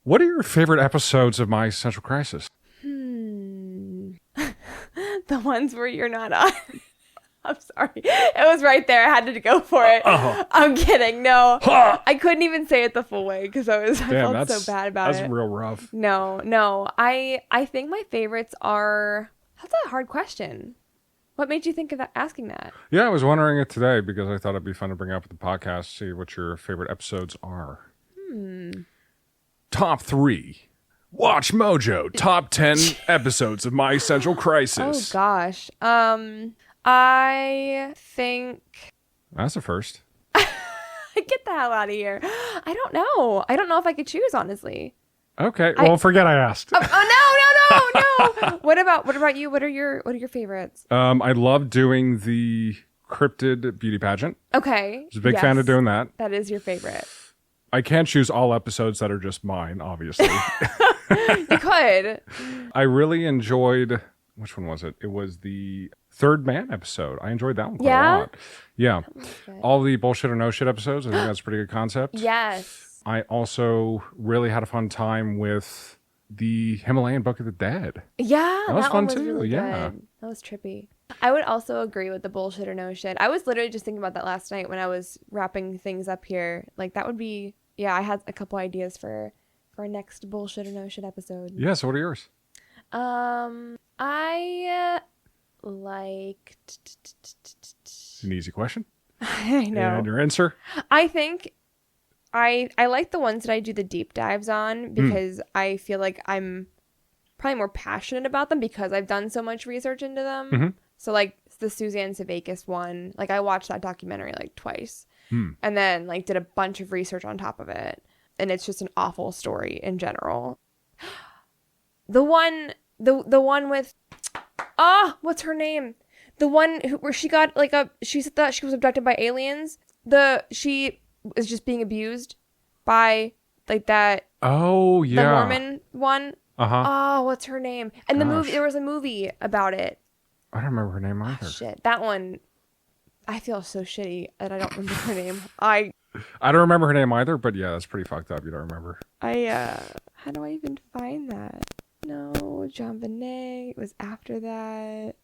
What are your favorite episodes of My Existential Crisis? The ones where you're not on. I'm sorry. It was right there. I had to go for it. I'm kidding. No. I couldn't even say it the full way because I felt so bad about it. That's real rough. No. I think my favorites are... That's a hard question. What made you think of that, asking that? Yeah, I was wondering it today because I thought it'd be fun to bring up at the podcast, see what your favorite episodes are. Top 3. Watch Mojo. Top 10 episodes of My Existential Crisis. Oh, gosh. I think... That's a first. Get the hell out of here. I don't know. I don't know if I could choose, honestly. Okay. Well, forget I asked. No. What about you? What are your favorites? I love doing the cryptid beauty pageant. Okay. I was a big fan of doing that. That is your favorite. I can't choose all episodes that are just mine, obviously. You could. I really enjoyed, which one was it? It was the Third Man episode. I enjoyed that one quite a lot. Yeah. All the bullshit or no shit episodes. I think that's a pretty good concept. Yes. I also really had a fun time with the Himalayan Book of the Dead. Yeah. That was fun too. Really yeah. Good. That was trippy. I would also agree with the bullshit or no shit. I was literally just thinking about that last night when I was wrapping things up here. Like that would be, I had a couple ideas for our next bullshit or no shit episode. Yeah. So what are yours? I liked... It's an easy question. I know. And your answer? I think I like the ones that I do the deep dives on because I feel like I'm probably more passionate about them because I've done so much research into them. Mm-hmm. So like the Suzanne Savakis one, like I watched that documentary like twice and then like did a bunch of research on top of it. And it's just an awful story in general. The one with, what's her name? The one where she got she thought she was abducted by aliens. She was just being abused by like that. Oh yeah. The Mormon one. Oh, what's her name? And there was a movie about it. I don't remember her name either. Shit, that one. I feel so shitty that I don't remember her name. I don't remember her name either, but yeah, that's pretty fucked up. You don't remember. How do I even find that? No, John Bonet. It was after that.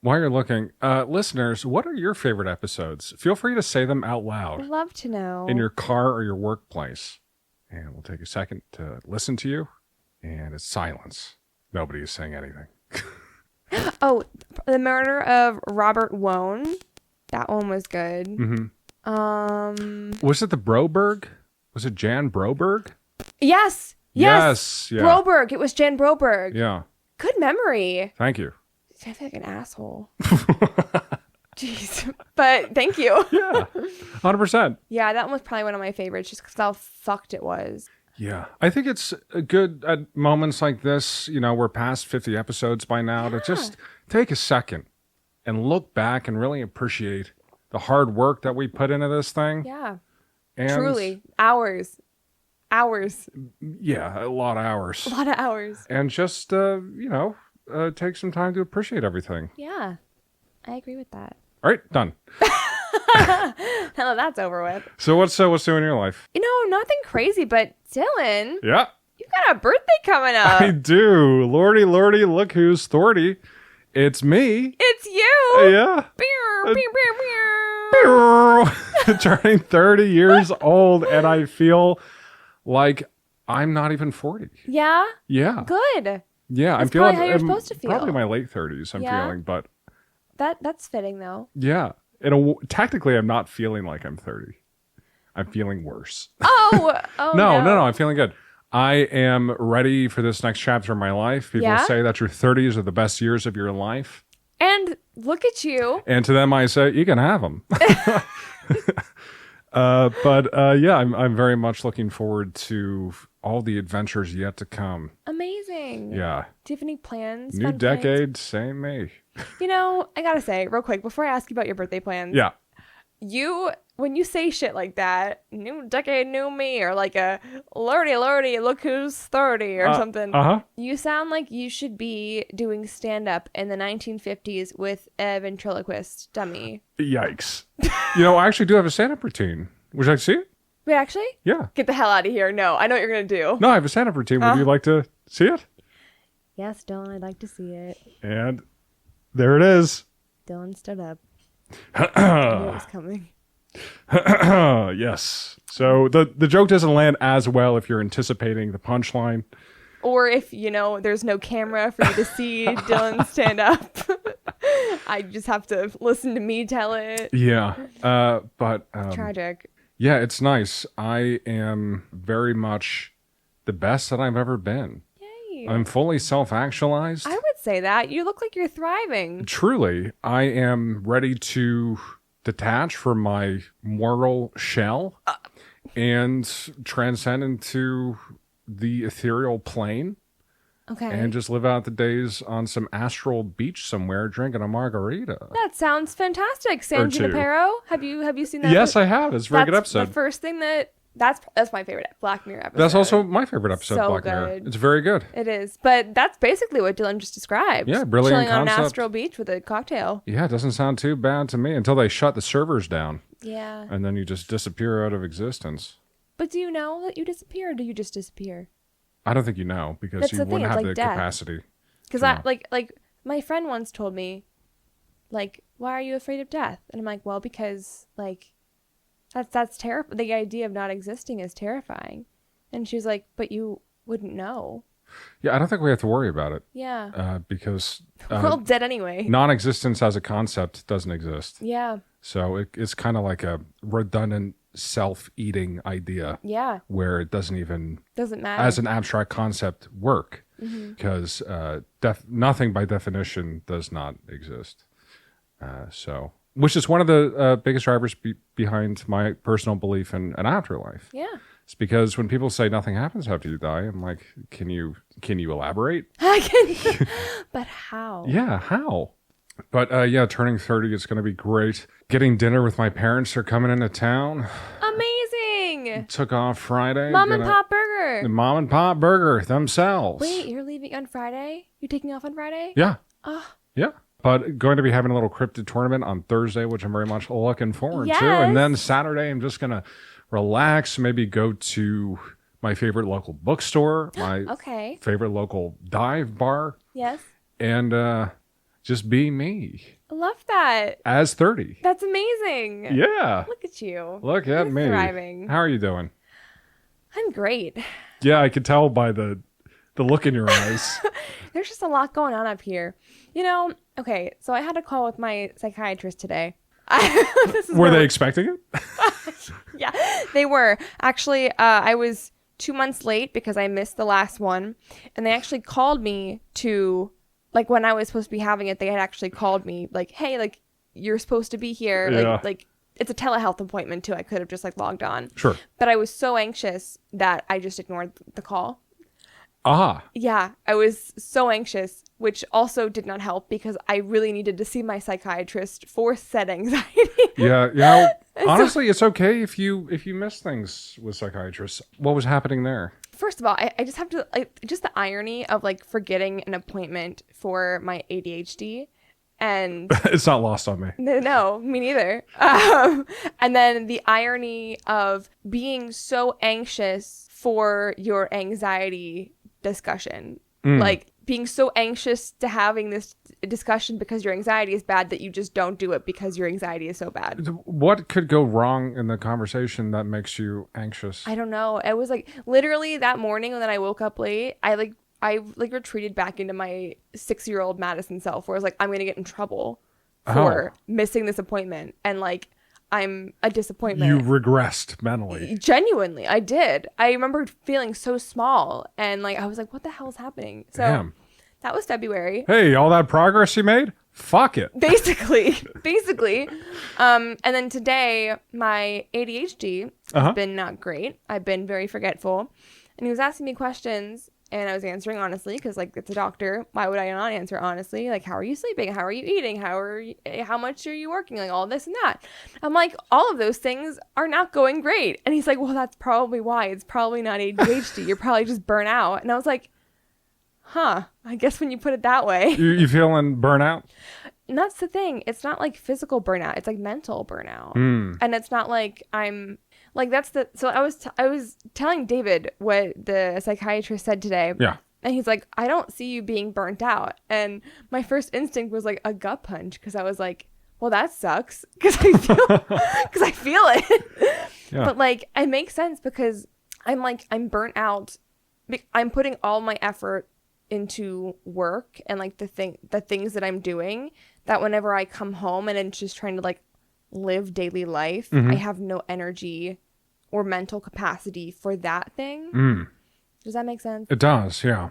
While you're looking, listeners, what are your favorite episodes? Feel free to say them out loud. I'd love to know. In your car or your workplace. And we'll take a second to listen to you. And it's silence. Nobody is saying anything. Oh, the murder of Robert Wone. That one was good. Mm-hmm. Was it the Broberg? Was it Jan Broberg? Yes. Yeah. Broberg. It was Jan Broberg. Yeah. Good memory. Thank you. I feel like an asshole. Jeez. But thank you. Yeah. 100%. Yeah, that one was probably one of my favorites just because how fucked it was. Yeah. I think it's good at moments like this, we're past 50 episodes by now, to just take a second and look back and really appreciate the hard work that we put into this thing. Yeah. And truly. Hours. Yeah, a lot of hours. And just, take some time to appreciate everything. Yeah. I agree with that. All right, done. Now that's over with. So what's new in your life? Nothing crazy, but Dylan. Yeah. You got a birthday coming up. I do. Lordy, look who's 30. It's me. It's you. Yeah. Beer, beer, beer. Turning 30 years old, and I feel like I'm not even 40. Yeah? Yeah. Good. Yeah, I'm feeling how you're supposed to feel. Probably my late 30s, I'm feeling, but that's fitting though. Yeah. Technically I'm not feeling like I'm 30. I'm feeling worse. Oh, no, I'm feeling good. I am ready for this next chapter of my life. People say that your 30s are the best years of your life. And look at you. And to them I say, you can have them. I'm very much looking forward to all the adventures yet to come. Amazing. Yeah. Do you have any plans? New decade, same me. I gotta say, real quick, before I ask you about your birthday plans. Yeah. When you say shit like that, new decade, new me, or like a lordy, look who's 30 or something. You sound like you should be doing stand-up in the 1950s with a ventriloquist dummy. Yikes. I actually do have a stand-up routine. Would you like to see it? Wait, actually? Yeah. Get the hell out of here. No, I know what you're going to do. No, I have a stand-up routine. Would you like to see it? Yes, Dylan, I'd like to see it. And there it is. Dylan stood up. I knew it was coming. Yes. So the joke doesn't land as well if you're anticipating the punchline. Or if, there's no camera for you to see Dylan stand up. I just have to listen to me tell it. Yeah. But tragic. Yeah, it's nice. I am very much the best that I've ever been. Yay. I'm fully self-actualized. I would say that. You look like you're thriving. Truly, I am ready to detach from my moral shell and transcend into the ethereal plane. Okay. And just live out the days on some astral beach somewhere drinking a margarita. That sounds fantastic. San Junipero. Have you seen that? Yes, I have. It's a very good episode. The first thing that's my favorite Black Mirror episode. That's also my favorite episode of Black Mirror. It's very good. It is. But that's basically what Dylan just described. Yeah, brilliant Chilling concept. on an astral beach with a cocktail. Yeah, it doesn't sound too bad to me until they shut the servers down. Yeah. And then you just disappear out of existence. But do you know that you disappear, or do you just disappear? I don't think you know, because That's you the thing, wouldn't it's have like the death. capacity. Because like my friend once told me, like, why are you afraid of death? And I'm like, well, because like that's terrifying. The idea of not existing is terrifying. And she was like, but you wouldn't know. Yeah, I don't think we have to worry about it. Yeah. Because we're all dead anyway. Non-existence as a concept doesn't exist. Yeah. So it's kind of like a redundant self-eating idea. Yeah. Where it doesn't matter as an abstract concept work, because nothing by definition does not exist. Which is one of the biggest drivers behind my personal belief in an afterlife. Yeah. It's because when people say nothing happens after you die, I'm like, can you elaborate? But how? Yeah, how? But turning 30 is going to be great. Getting dinner with my parents. They're coming into town. Amazing. Took off Friday. Mom and Pop Burger. The Mom and Pop Burger themselves. Wait, you're leaving on Friday? You're taking off on Friday? Yeah. Oh. Yeah. But going to be having a little cryptid tournament on Thursday, which I'm very much looking forward yes. to. And then Saturday, I'm just going to relax, maybe go to my favorite local bookstore, my favorite local dive bar. Yes. And just be me. I love that. As 30. That's amazing. Yeah. Look at you. Look at me. Thriving. How are you doing? I'm great. Yeah, I could tell by the look in your eyes. There's just a lot going on up here. Okay, so I had a call with my psychiatrist today. Were they expecting it? Yeah, they were. Actually, I was 2 months late because I missed the last one. And they actually called me to, like, when I was supposed to be having it, they had actually called me, like, hey, like, you're supposed to be here. Yeah. Like, it's a telehealth appointment, too. I could have just, like, logged on. Sure. But I was so anxious that I just ignored the call. Ah. Yeah, I was so anxious, which also did not help because I really needed to see my psychiatrist for said anxiety. Yeah, honestly, it's okay if you miss things with psychiatrists. What was happening there? First of all, I just have to, just the irony of, like, forgetting an appointment for my ADHD. And it's not lost on me. No, me neither. And then the irony of being so anxious for your anxiety discussion, like being so anxious to having this discussion because your anxiety is bad that you just don't do it because your anxiety is so bad. What could go wrong in the conversation that makes you anxious? I don't know. It was like literally that morning when I woke up late, I retreated back into my 6-year-old Madison self where I was like, I'm going to get in trouble for missing this appointment. And like, I'm a disappointment. You regressed mentally. Genuinely, I did. I remember feeling so small and like, I was like, what the hell is happening? So Damn. That was February. Hey, all that progress you made? Fuck it. Basically. And then today, my ADHD has been not great. I've been very forgetful. And he was asking me questions. And I was answering honestly because, like, it's a doctor. Why would I not answer honestly? Like, how are you sleeping? How are you eating? How much are you working? Like, all this and that. I'm like, all of those things are not going great. And he's like, well, that's probably why. It's probably not ADHD. You're probably just burnt out. And I was like, I guess when you put it that way. You feeling burnout? And that's the thing. It's not like physical burnout. It's like mental burnout. And it's not like I'm Like so I was telling David what the psychiatrist said today. Yeah. And he's like, I don't see you being burnt out. And my first instinct was like a gut punch, because I was like, well, that sucks, because I feel it. Yeah. But like, it makes sense, because I'm burnt out. I'm putting all my effort into work and like the things that I'm doing, that whenever I come home and I'm just trying to like live daily life, I have no energy or mental capacity for that thing. Does that make sense? It does, yeah.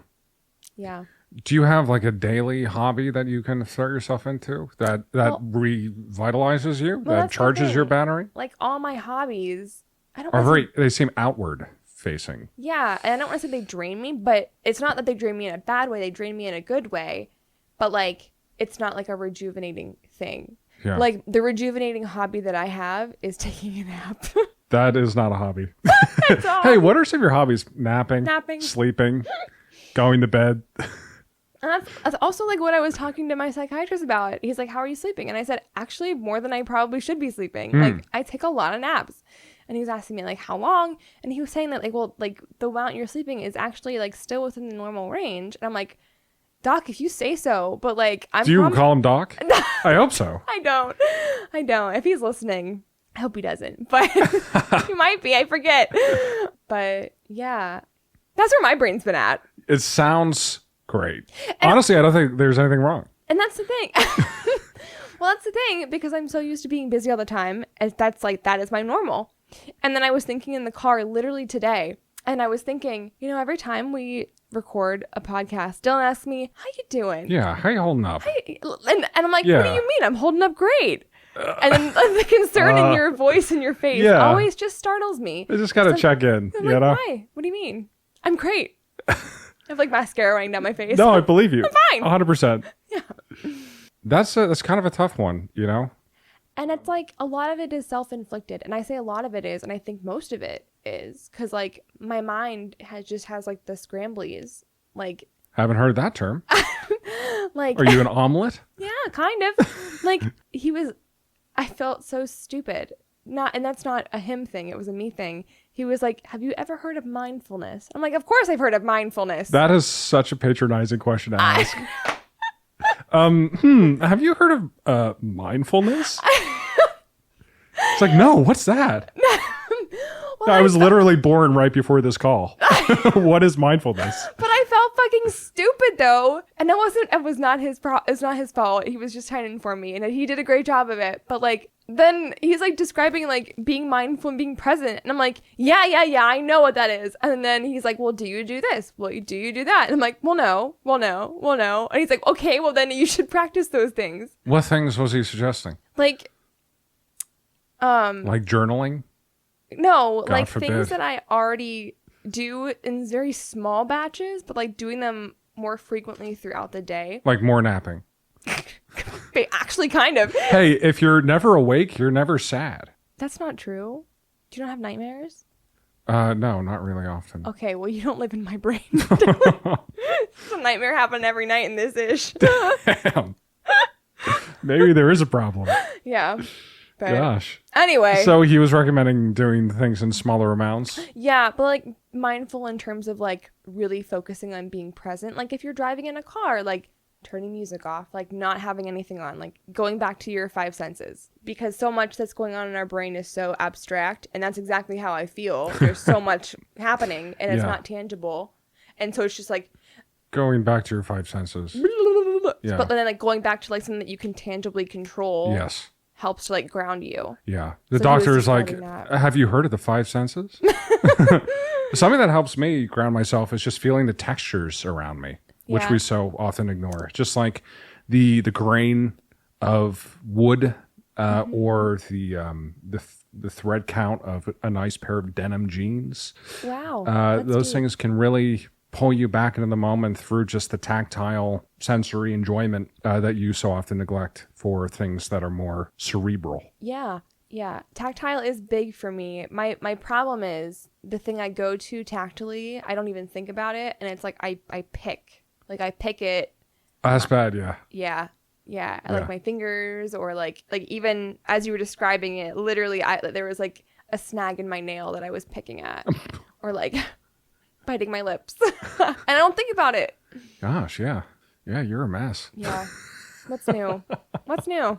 Yeah. Do you have like a daily hobby that you can throw yourself into that revitalizes you, that charges your battery? Like all my hobbies, they seem outward facing. Yeah, and I don't want to say they drain me, but it's not that they drain me in a bad way. They drain me in a good way, but like it's not like a rejuvenating thing. Yeah. Like the rejuvenating hobby that I have is taking a nap. That is not a hobby. It's a hobby. Hey, what are some of your hobbies? Napping, sleeping, going to bed. And that's also like what I was talking to my psychiatrist about. He's like, how are you sleeping? And I said, actually, more than I probably should be sleeping. Like, I take a lot of naps. And he was asking me, like, how long? And he was saying that, like, well, like, the amount you're sleeping is actually, like, still within the normal range. And I'm like, Doc, if you say so. But, like, Do you call him Doc? I hope so. I don't. If he's listening, I hope he doesn't. But he might be. I forget. But, yeah. That's where my brain's been at. It sounds great. And honestly, I don't think there's anything wrong. And that's the thing. Well, that's the thing, because I'm so used to being busy all the time. That is my normal. And then I was thinking in the car literally today, and I was thinking, every time we record a podcast, Dylan asks me, how you doing? Yeah, how you holding up? And I'm like, What do you mean? I'm holding up great. And then the concern in your voice and your face always just startles me. I just got to check in, I'm like, why? What do you mean? I'm great. I have like mascara running down my face. No, I believe you. I'm fine. 100%. Yeah. That's kind of a tough one, And it's like a lot of it is self-inflicted. And I say a lot of it is, and I think most of it is, because like my mind has like the scramblies. Like, haven't heard that term. Like, are you an omelet? Yeah, kind of. Like I felt so stupid. And that's not a him thing. It was a me thing. He was like, have you ever heard of mindfulness? I'm like, of course I've heard of mindfulness. That is such a patronizing question to ask. Have you heard of mindfulness? It's like, no, what's that? Well, I was literally born right before this call. What is mindfulness? But I felt fucking stupid though. And it was not his fault. He was just trying to inform me, and he did a great job of it. But like, then he's like describing like being mindful and being present. And I'm like, yeah, I know what that is. And then he's like, well, do you do this? Well, do you do that? And I'm like, well, no. And he's like, okay, well then you should practice those things. What things was he suggesting? Like journaling? No, God like forbid. things that I already do in very small batches, but like doing them more frequently throughout the day. Like more napping. Actually, kind of. Hey, if you're never awake, you're never sad. That's not true. Do you not have nightmares? No, not really often. Okay, well, you don't live in my brain. It's a nightmare happening every night in this ish. Damn. Maybe there is a problem. Yeah. But gosh. Anyway. So he was recommending doing things in smaller amounts? Yeah, but like mindful in terms of like really focusing on being present. Like if you're driving in a car, like turning music off, like not having anything on, like going back to your five senses, because so much that's going on in our brain is so abstract, and that's exactly how I feel. There's so much happening and it's not tangible, and so it's just like going back to your five senses. Yeah. But then like going back to like something that you can tangibly control. Yes. Helps to like ground you. Yeah. The doctor is like, have you heard of the five senses? Something that helps me ground myself is just feeling the textures around me, which we so often ignore. Just like the grain of wood or the thread count of a nice pair of denim jeans. Wow. Those things can really pull you back into the moment through just the tactile sensory enjoyment that you so often neglect for things that are more cerebral. Yeah. Tactile is big for me. My problem is the thing I go to tactily, I don't even think about it. And it's like I pick it. That's bad, yeah. Yeah. I like my fingers, or like even as you were describing it, literally there was like a snag in my nail that I was picking at or like biting my lips. And I don't think about it. Gosh, yeah. Yeah, you're a mess. Yeah. What's new? What's new?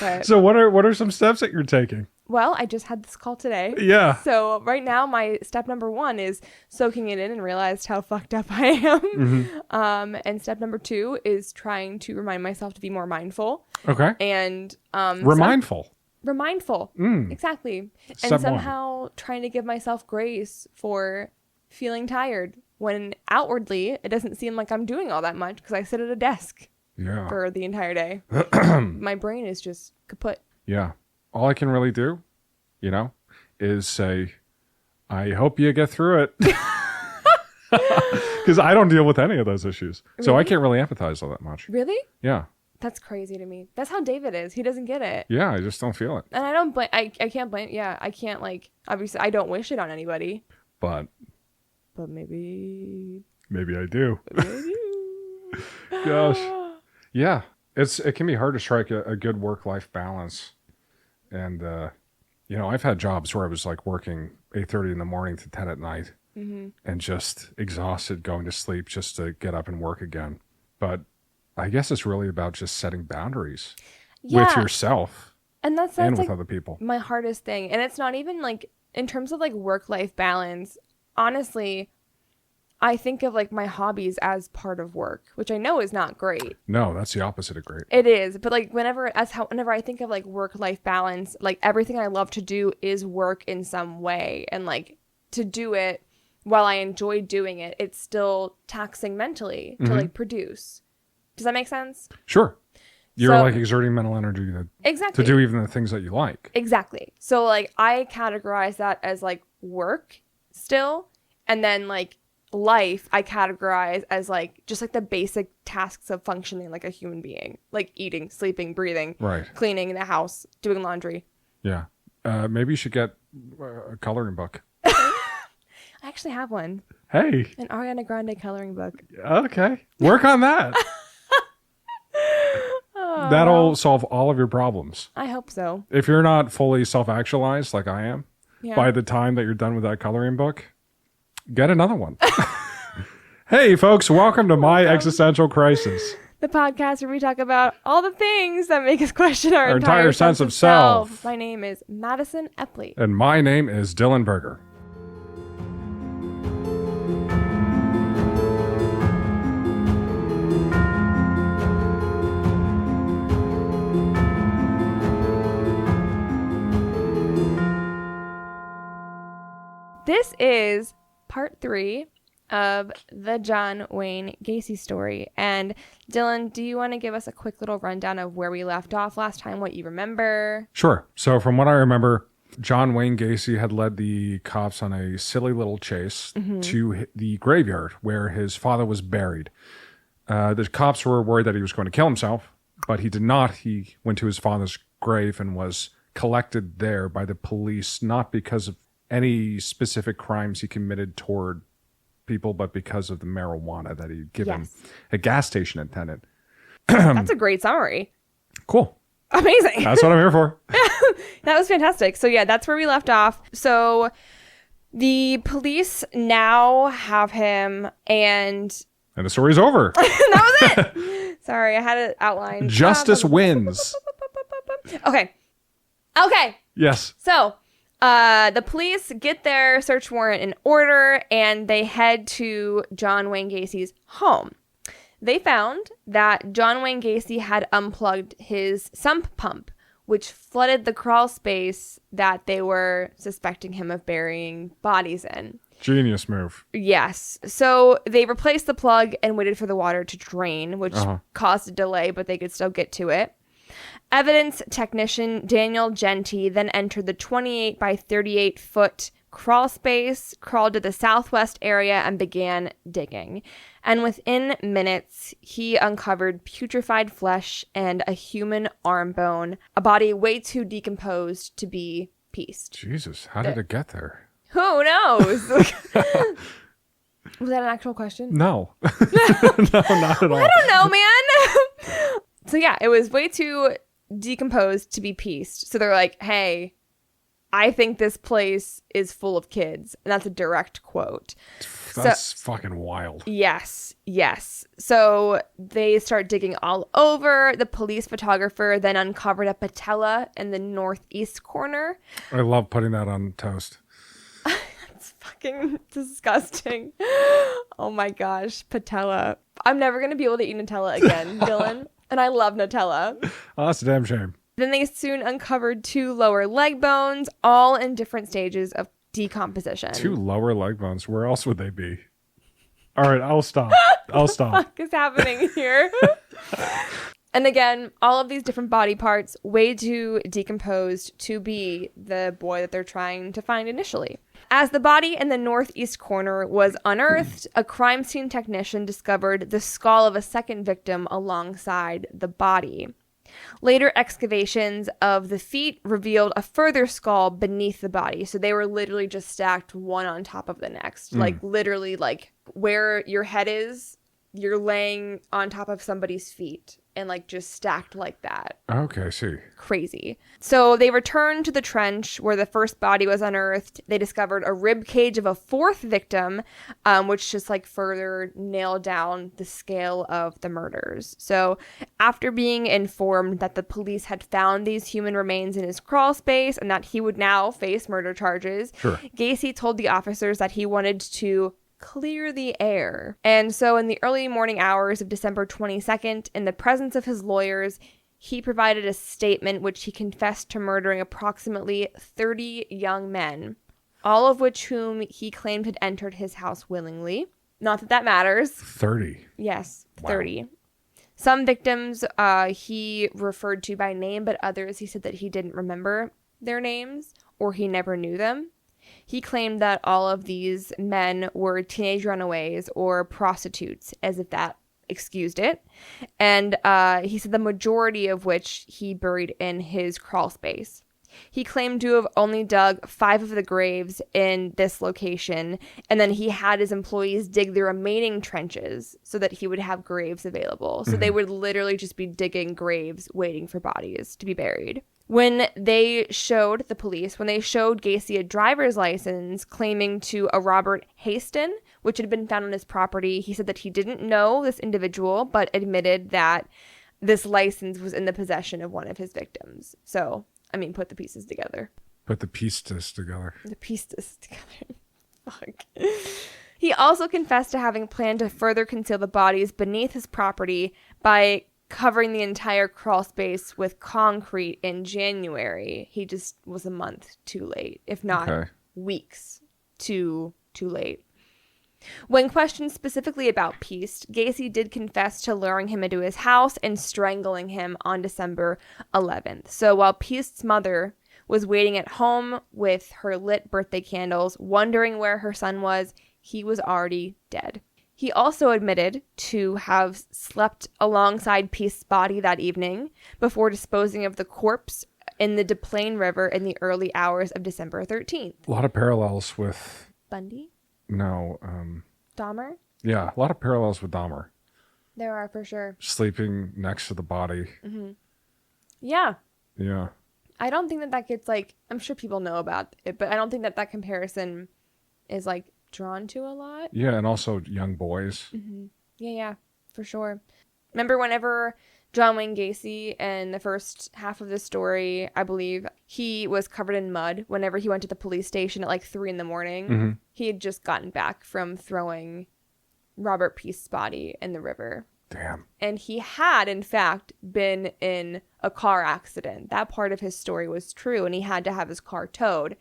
But, So what are some steps that you're taking? well, I just had this call today. Yeah. So right now, my step number 1 is soaking it in and realized how fucked up I am. Mm-hmm. And step number 2 is trying to remind myself to be more mindful. Okay. And Remindful. Remindful. Exactly. Step And somehow trying to give myself grace for feeling tired when outwardly it doesn't seem like I'm doing all that much because I sit at a desk Yeah. for the entire day. My brain is just kaput. Yeah. All I can really do, is say, I hope you get through it. Because I don't deal with any of those issues. So I Really? can't really empathize all that much. Really? Yeah. That's crazy to me. That's how David is. He doesn't get it. Yeah, I just don't feel it. And I don't blame, I can't blame, yeah, I can't obviously I don't wish it on anybody. But But maybe maybe I do. I do. Gosh. Yeah. It can be hard to strike a good work-life balance. And, I've had jobs where I was like working 8:30 in the morning to 10 at night and just exhausted going to sleep just to get up and work again. But I guess it's really about just setting boundaries with yourself And that's and with like other people. my hardest thing. And it's not even like in terms of like work-life balance, honestly, I think of like my hobbies as part of work, which I know is not great. No, that's the opposite of great. It is, but like whenever I think of like work-life balance, like everything I love to do is work in some way, and like to do it while I enjoy doing it, it's still taxing mentally to like produce. Does that make sense? Sure. You're So- like exerting mental energy Exactly. to do even the things that you like. Exactly. So like I categorize that as like work still, and then like life I categorize as like just like the basic tasks of functioning like a human being, like eating, sleeping, breathing, Right. cleaning the house, doing laundry. Yeah. Maybe you should get a coloring book. I actually have one, Hey. an Ariana Grande coloring book. Okay. Work on that. That'll solve all of your problems. I hope so. If you're not fully self-actualized like I am, Yeah. by the time that you're done with that coloring book, get another one. Hey, folks, welcome to My Existential Crisis. The podcast where we talk about all the things that make us question our entire sense of self. My name is Madison Epley. And my name is Dylan Berger. This is part 3 of the John Wayne Gacy story. And Dylan, do you want to give us a quick little rundown of where we left off last time, what you remember? Sure. So from what I remember, John Wayne Gacy had led the cops on a silly little chase to the graveyard where his father was buried. The cops were worried that he was going to kill himself, but he did not. He went to his father's grave and was collected there by the police, not because of any specific crimes he committed toward people, but because of the marijuana that he'd given a gas station attendant. That's a great summary. Cool. Amazing. That's what I'm here for. That was fantastic. So yeah, that's where we left off. So the police now have him, and And the story's over. that was it. Sorry, I had it outlined. Justice wins. Okay. Yes. So, the police get their search warrant in order, and they head to John Wayne Gacy's home. They found that John Wayne Gacy had unplugged his sump pump, which flooded the crawl space that they were suspecting him of burying bodies in. Genius move. Yes. So they replaced the plug and waited for the water to drain, which caused a delay, but they could still get to it. Evidence technician Daniel Genty then entered the 28 by 38 foot crawl space, crawled to the southwest area, and began digging. And within minutes, he uncovered putrefied flesh and a human arm bone, a body way too decomposed to be pieced. Jesus, how did it get there? Who knows? Was that an actual question? No. No, not at all. I don't know, man. So yeah, it was way too decomposed to be pieced. So they're like, hey, I think this place is full of kids. And that's a direct quote. That's fucking wild. Yes. So they start digging all over. The police photographer then uncovered a patella in the northeast corner. I love putting that on toast. It's fucking disgusting. Oh my gosh, patella. I'm never going to be able to eat Nutella again, Dylan. And I love Nutella. Oh, that's a damn shame. Then they soon uncovered 2 lower leg bones, all in different stages of decomposition. 2 lower leg bones. Where else would they be? All right, I'll stop. What the fuck is happening here? And again, all of these different body parts way too decomposed to be the boy that they're trying to find initially. As the body in the northeast corner was unearthed, a crime scene technician discovered the skull of a second victim alongside the body. Later excavations of the feet revealed a further skull beneath the body. So they were literally just stacked one on top of the next. Like literally like where your head is, you're laying on top of somebody's feet and like just stacked like that. Okay, I see. Crazy. So they returned to the trench where the first body was unearthed. They discovered a rib cage of a 4th victim, which just like further nailed down the scale of the murders. So after being informed that the police had found these human remains in his crawl space and that he would now face murder charges, Gacy told the officers that he wanted to clear the air. And so in the early morning hours of December 22nd, in the presence of his lawyers, he provided a statement which he confessed to murdering approximately 30 young men, all of which whom he claimed had entered his house willingly. Not that that matters. 30. Yes, Wow. 30. Some victims he referred to by name, but others he said that he didn't remember their names or he never knew them. He claimed that all of these men were teenage runaways or prostitutes, as if that excused it. And he said the majority of which he buried in his crawl space. He claimed to have only dug 5 of the graves in this location, and then he had his employees dig the remaining trenches so that he would have graves available. So they would literally just be digging graves waiting for bodies to be buried. When they showed Gacy a driver's license claiming to a Robert Haston, which had been found on his property, he said that he didn't know this individual, but admitted that this license was in the possession of one of his victims. So, I mean, put the pieces together. Put the pieces together. The pieces together. Fuck. He also confessed to having planned to further conceal the bodies beneath his property by covering the entire crawl space with concrete in January. He just was a month too late, if not weeks too late. When questioned specifically about Piest, Gacy did confess to luring him into his house and strangling him on December 11th. So while Piest's mother was waiting at home with her lit birthday candles, wondering where her son was, he was already dead. He also admitted to have slept alongside Piest's body that evening before disposing of the corpse in the Des Plaines River in the early hours of December 13th. A lot of parallels with... Bundy? No. Dahmer? Yeah, a lot of parallels with Dahmer. There are, for sure. Sleeping next to the body. Mm-hmm. Yeah. Yeah. I don't think that gets, like... I'm sure people know about it, but I don't think that comparison is, like, drawn to a lot. Yeah, and also young boys. Mm-hmm. Yeah, for sure. Remember whenever John Wayne Gacy in the first half of the story, I believe, he was covered in mud whenever he went to the police station at like 3 a.m. Mm-hmm. He had just gotten back from throwing Robert Piest's body in the river. Damn. And he had, in fact, been in a car accident. That part of his story was true, and he had to have his car towed.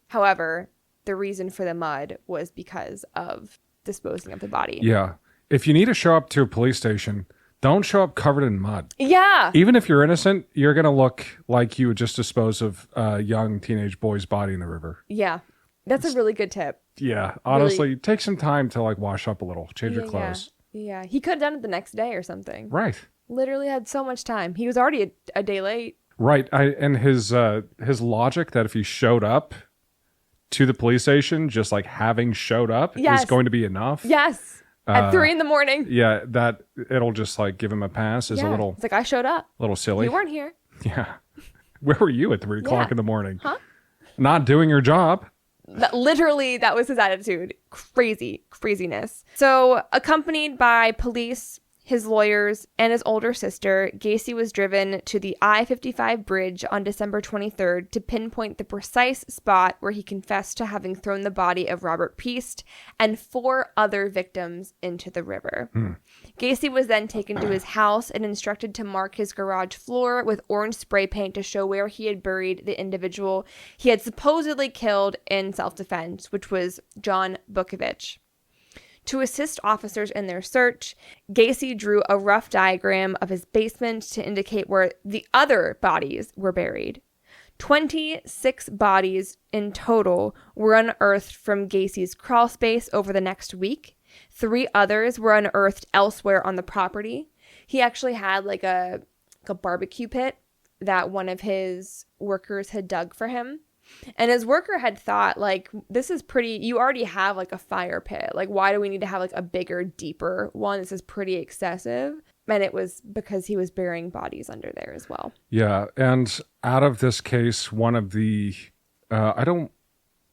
However, the reason for the mud was because of disposing of the body. Yeah. If you need to show up to a police station, don't show up covered in mud. Yeah. Even if you're innocent, you're going to look like you would just dispose of a young teenage boy's body in the river. Yeah. That's a really good tip. Yeah. Honestly, take some time to like wash up a little, change your clothes. Yeah. He could have done it the next day or something. Right. Literally had so much time. He was already a day late. Right. And his logic that if he showed up to the police station, just like having showed up is going to be enough. Yes. At 3 a.m. Yeah, that it'll just like give him a pass is a little... It's like, I showed up. A little silly. You weren't here. Yeah. Where were you at 3 o'clock in the morning? Huh? Not doing your job. Literally, that was his attitude. Craziness. So, accompanied by police, his lawyers, and his older sister, Gacy was driven to the I-55 bridge on December 23rd to pinpoint the precise spot where he confessed to having thrown the body of Robert Piest and 4 other victims into the river. Gacy was then taken to his house and instructed to mark his garage floor with orange spray paint to show where he had buried the individual he had supposedly killed in self-defense, which was John Bukovich. To assist officers in their search, Gacy drew a rough diagram of his basement to indicate where the other bodies were buried. 26 bodies in total were unearthed from Gacy's crawl space over the next week. 3 others were unearthed elsewhere on the property. He actually had like a barbecue pit that one of his workers had dug for him. And his worker had thought, like, this is pretty, you already have like a fire pit. Like, why do we need to have like a bigger, deeper one? This is pretty excessive. And it was because he was burying bodies under there as well. Yeah. And out of this case, one of the, I don't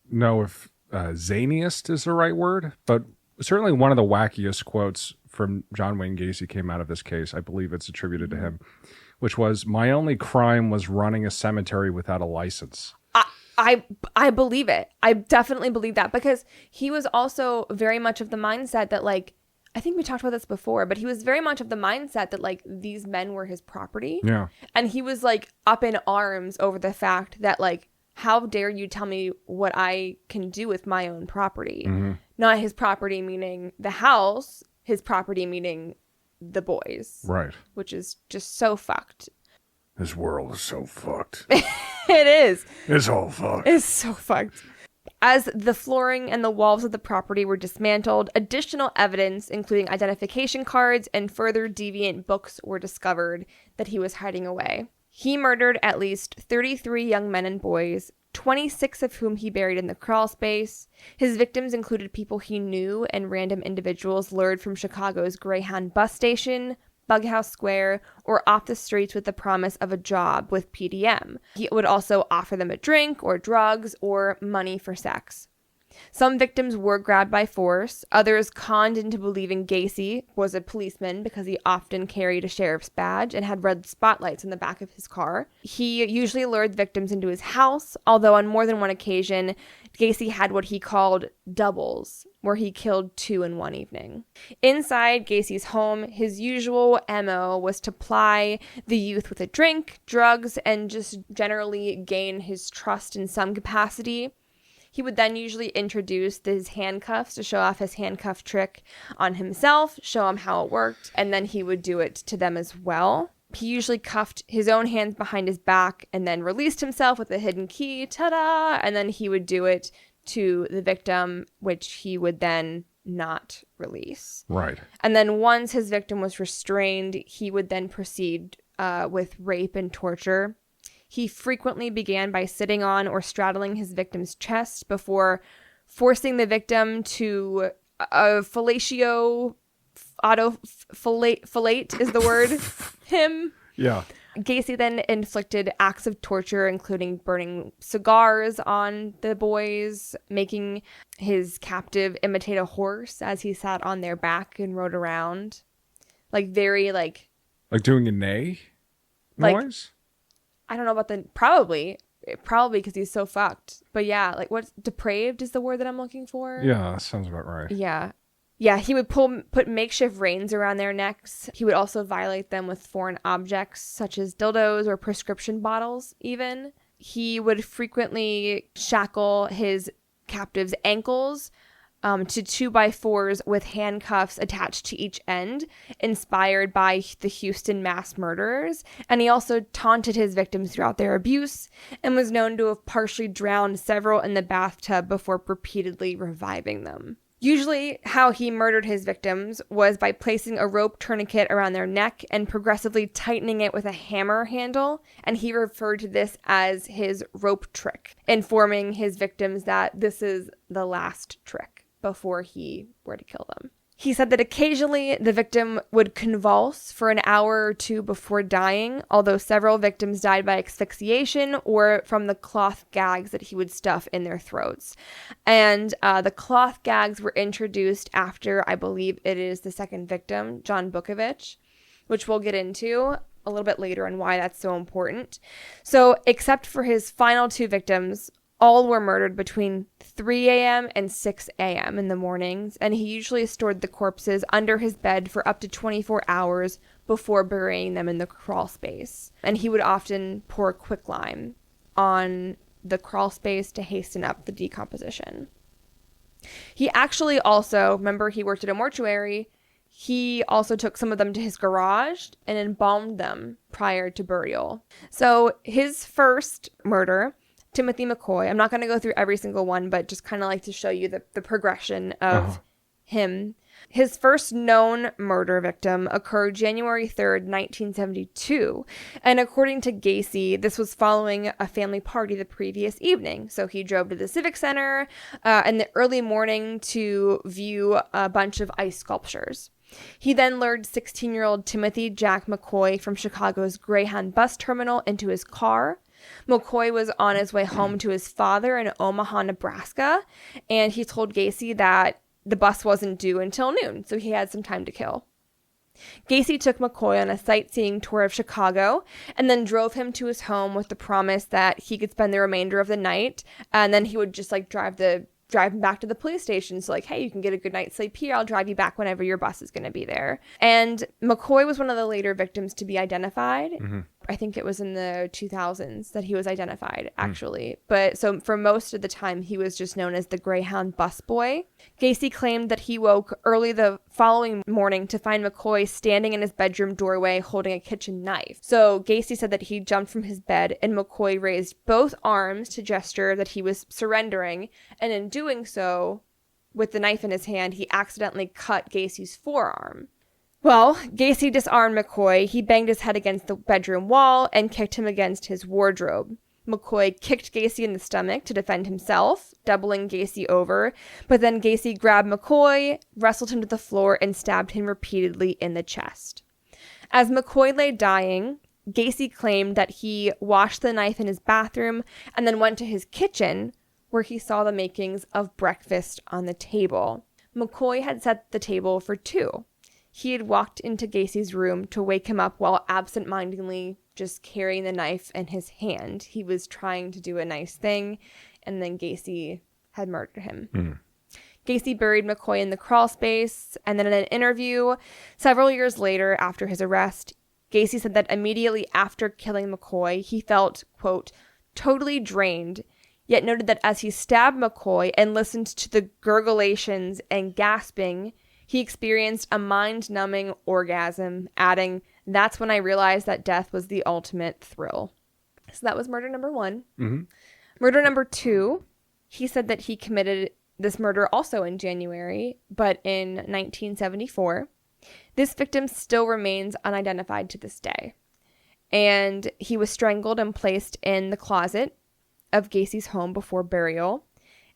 know if zaniest is the right word, but certainly one of the wackiest quotes from John Wayne Gacy came out of this case. I believe it's attributed to him, which was, "My only crime was running a cemetery without a license." I believe it. I definitely believe that, because he was also very much of the mindset that, like, I think we talked about this before, but he was very much of the mindset that, like, these men were his property. Yeah. And he was, like, up in arms over the fact that, like, how dare you tell me what I can do with my own property? Mm-hmm. Not his property meaning the house, his property meaning the boys. Right. Which is just so fucked. This world is so fucked. It is. It's all fucked. It's so fucked. As the flooring and the walls of the property were dismantled, additional evidence, including identification cards and further deviant books, were discovered that he was hiding away. He murdered at least 33 young men and boys, 26 of whom he buried in the crawl space. His victims included people he knew and random individuals lured from Chicago's Greyhound bus station, Bughouse Square, or off the streets with the promise of a job with PDM. He would also offer them a drink or drugs or money for sex. Some victims were grabbed by force. Others conned into believing Gacy was a policeman because he often carried a sheriff's badge and had red spotlights in the back of his car. He usually lured victims into his house, although on more than one occasion, Gacy had what he called doubles, where he killed 2 in one evening. Inside Gacy's home, his usual MO was to ply the youth with a drink, drugs, and just generally gain his trust in some capacity. He would then usually introduce his handcuffs to show off his handcuff trick on himself, show him how it worked, and then he would do it to them as well. He usually cuffed his own hands behind his back and then released himself with a hidden key, ta-da, and then he would do it to the victim, which he would then not release. Right. And then once his victim was restrained, he would then proceed with rape and torture. He frequently began by sitting on or straddling his victim's chest before forcing the victim to fellatio, fellate is the word, him. Yeah. Gacy then inflicted acts of torture, including burning cigars on the boys, making his captive imitate a horse as he sat on their back and rode around. Like, very, like... Like doing a neigh like, noise? I don't know about the... Probably because he's so fucked. But yeah, like, what... Depraved is the word that I'm looking for? Yeah, that sounds about right. Yeah. Yeah, he would put makeshift reins around their necks. He would also violate them with foreign objects, such as dildos or prescription bottles, even. He would frequently shackle his captives' ankles to 2x4s with handcuffs attached to each end, inspired by the Houston mass murderers. And he also taunted his victims throughout their abuse and was known to have partially drowned several in the bathtub before repeatedly reviving them. Usually, how he murdered his victims was by placing a rope tourniquet around their neck and progressively tightening it with a hammer handle, and he referred to this as his rope trick, informing his victims that this is the last trick before he were to kill them. He said that occasionally the victim would convulse for an hour or two before dying, although several victims died by asphyxiation or from the cloth gags that he would stuff in their throats. And the cloth gags were introduced after, I believe it is the second victim, John Bukovich, which we'll get into a little bit later on why that's so important. So, except for his final two victims, all were murdered between 3 a.m. and 6 a.m. in the mornings, and he usually stored the corpses under his bed for up to 24 hours before burying them in the crawl space. And he would often pour quicklime on the crawl space to hasten up the decomposition. He actually also, remember he worked at a mortuary, he also took some of them to his garage and embalmed them prior to burial. So his first murder, Timothy McCoy, I'm not going to go through every single one, but just kind of like to show you the progression of him. His first known murder victim occurred January 3rd, 1972. And according to Gacy, this was following a family party the previous evening. So he drove to the Civic Center in the early morning to view a bunch of ice sculptures. He then lured 16-year-old Timothy Jack McCoy from Chicago's Greyhound bus terminal into his car. McCoy was on his way home to his father in Omaha, Nebraska, and he told Gacy that the bus wasn't due until noon, so he had some time to kill. Gacy took McCoy on a sightseeing tour of Chicago and then drove him to his home with the promise that he could spend the remainder of the night, and then he would just like drive him back to the police station. So like, hey, you can get a good night's sleep here. I'll drive you back whenever your bus is going to be there. And McCoy was one of the later victims to be identified. Mm-hmm. I think it was in the 2000s that he was identified, actually. But so for most of the time, he was just known as the Greyhound bus boy. Gacy claimed that he woke early the following morning to find McCoy standing in his bedroom doorway holding a kitchen knife. So Gacy said that he jumped from his bed and McCoy raised both arms to gesture that he was surrendering. And in doing so, with the knife in his hand, he accidentally cut Gacy's forearm. Well, Gacy disarmed McCoy. He banged his head against the bedroom wall and kicked him against his wardrobe. McCoy kicked Gacy in the stomach to defend himself, doubling Gacy over. But then Gacy grabbed McCoy, wrestled him to the floor, and stabbed him repeatedly in the chest. As McCoy lay dying, Gacy claimed that he washed the knife in his bathroom and then went to his kitchen, where he saw the makings of breakfast on the table. McCoy had set the table for two. He had walked into Gacy's room to wake him up while absentmindedly just carrying the knife in his hand. He was trying to do a nice thing, and then Gacy had murdered him. Mm. Gacy buried McCoy in the crawl space, and then in an interview several years later after his arrest, Gacy said that immediately after killing McCoy, he felt, quote, totally drained, yet noted that as he stabbed McCoy and listened to the gurgulations and gasping, he experienced a mind-numbing orgasm, adding, "That's when I realized that death was the ultimate thrill." So that was murder number one. Mm-hmm. Murder number two, he said that he committed this murder also in January, but in 1974. This victim still remains unidentified to this day. And he was strangled and placed in the closet of Gacy's home before burial.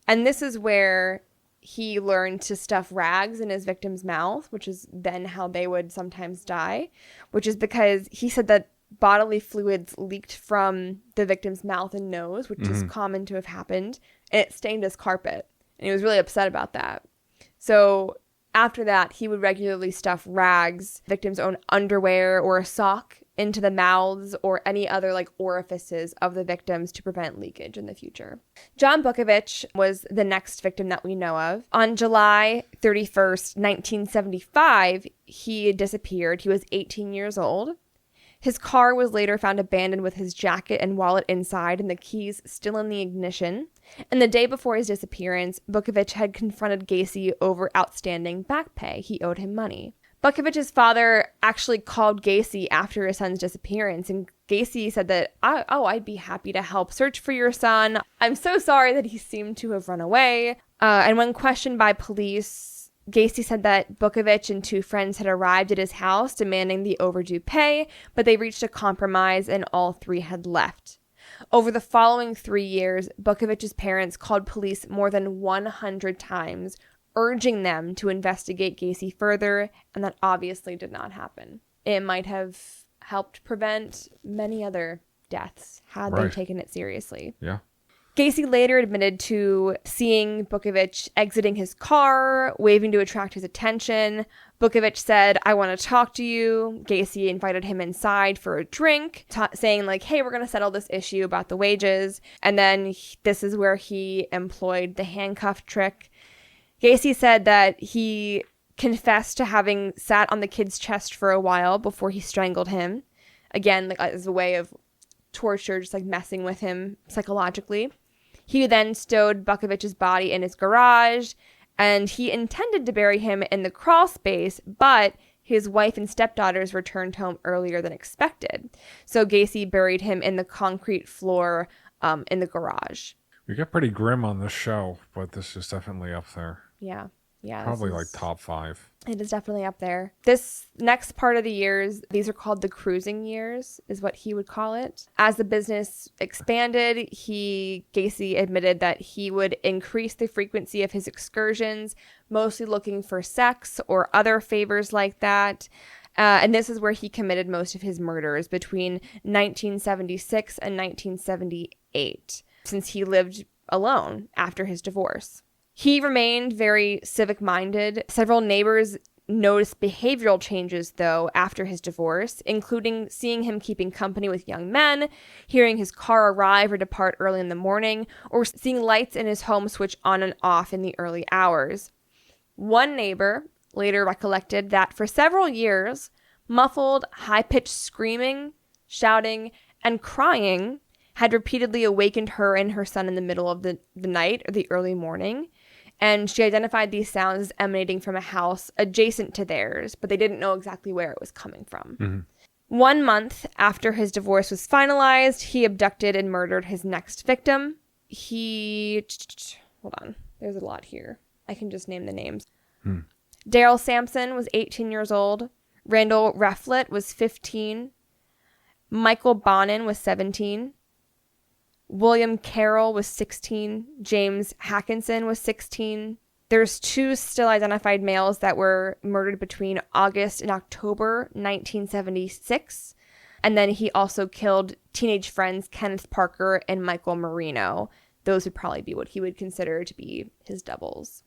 And this is where he learned to stuff rags in his victim's mouth, which is then how they would sometimes die, which is because he said that bodily fluids leaked from the victim's mouth and nose, which is common to have happened, and it stained his carpet. And he was really upset about that. So after that, he would regularly stuff rags, victims' own underwear or a sock, into the mouths or any other like orifices of the victims to prevent leakage in the future. John Bukovich was the next victim that we know of. On July 31st, 1975, he disappeared. He was 18 years old. His car was later found abandoned with his jacket and wallet inside and the keys still in the ignition. And the day before his disappearance, Bukovich had confronted Gacy over outstanding back pay. He owed him money. Bukovich's father actually called Gacy after his son's disappearance, and Gacy said that, I'd be happy to help search for your son. I'm so sorry that he seemed to have run away. And when questioned by police, Gacy said that Bukovich and two friends had arrived at his house demanding the overdue pay, but they reached a compromise and all three had left. Over the following 3 years, Bukovich's parents called police more than 100 times, urging them to investigate Gacy further, and that obviously did not happen. It might have helped prevent many other deaths had they taken it seriously. Yeah. Gacy later admitted to seeing Bukovic exiting his car, waving to attract his attention. Bukovic said, "I want to talk to you." Gacy invited him inside for a drink, saying like, "Hey, we're going to settle this issue about the wages." And then this is where he employed the handcuff trick. Gacy said that he confessed to having sat on the kid's chest for a while before he strangled him. Again, like as a way of torture, just like messing with him psychologically. He then stowed Bukovic's body in his garage, and he intended to bury him in the crawl space, but his wife and stepdaughters returned home earlier than expected. So Gacy buried him in the concrete floor in the garage. We get pretty grim on this show, but this is definitely up there. Yeah. Yeah. Probably like top 5. It is definitely up there. This next part of the years, these are called the cruising years, is what he would call it. As the business expanded, Gacy admitted that he would increase the frequency of his excursions, mostly looking for sex or other favors like that. And this is where he committed most of his murders between 1976 and 1978, since he lived alone after his divorce. He remained very civic-minded. Several neighbors noticed behavioral changes, though, after his divorce, including seeing him keeping company with young men, hearing his car arrive or depart early in the morning, or seeing lights in his home switch on and off in the early hours. One neighbor later recollected that for several years, muffled, high-pitched screaming, shouting, and crying had repeatedly awakened her and her son in the middle of the night or the early morning. And she identified these sounds as emanating from a house adjacent to theirs, but they didn't know exactly where it was coming from. Mm-hmm. 1 month after his divorce was finalized, he abducted and murdered his next victim. Hold on. There's a lot here. I can just name the names. Daryl Sampson was 18 years old. Randall Reflet was 15. Michael Bonin was 17. William Carroll was 16. James Hackinson was 16. There's 2 still identified males that were murdered between August and October 1976. And then he also killed teenage friends Kenneth Parker and Michael Marino. Those would probably be what he would consider to be his doubles.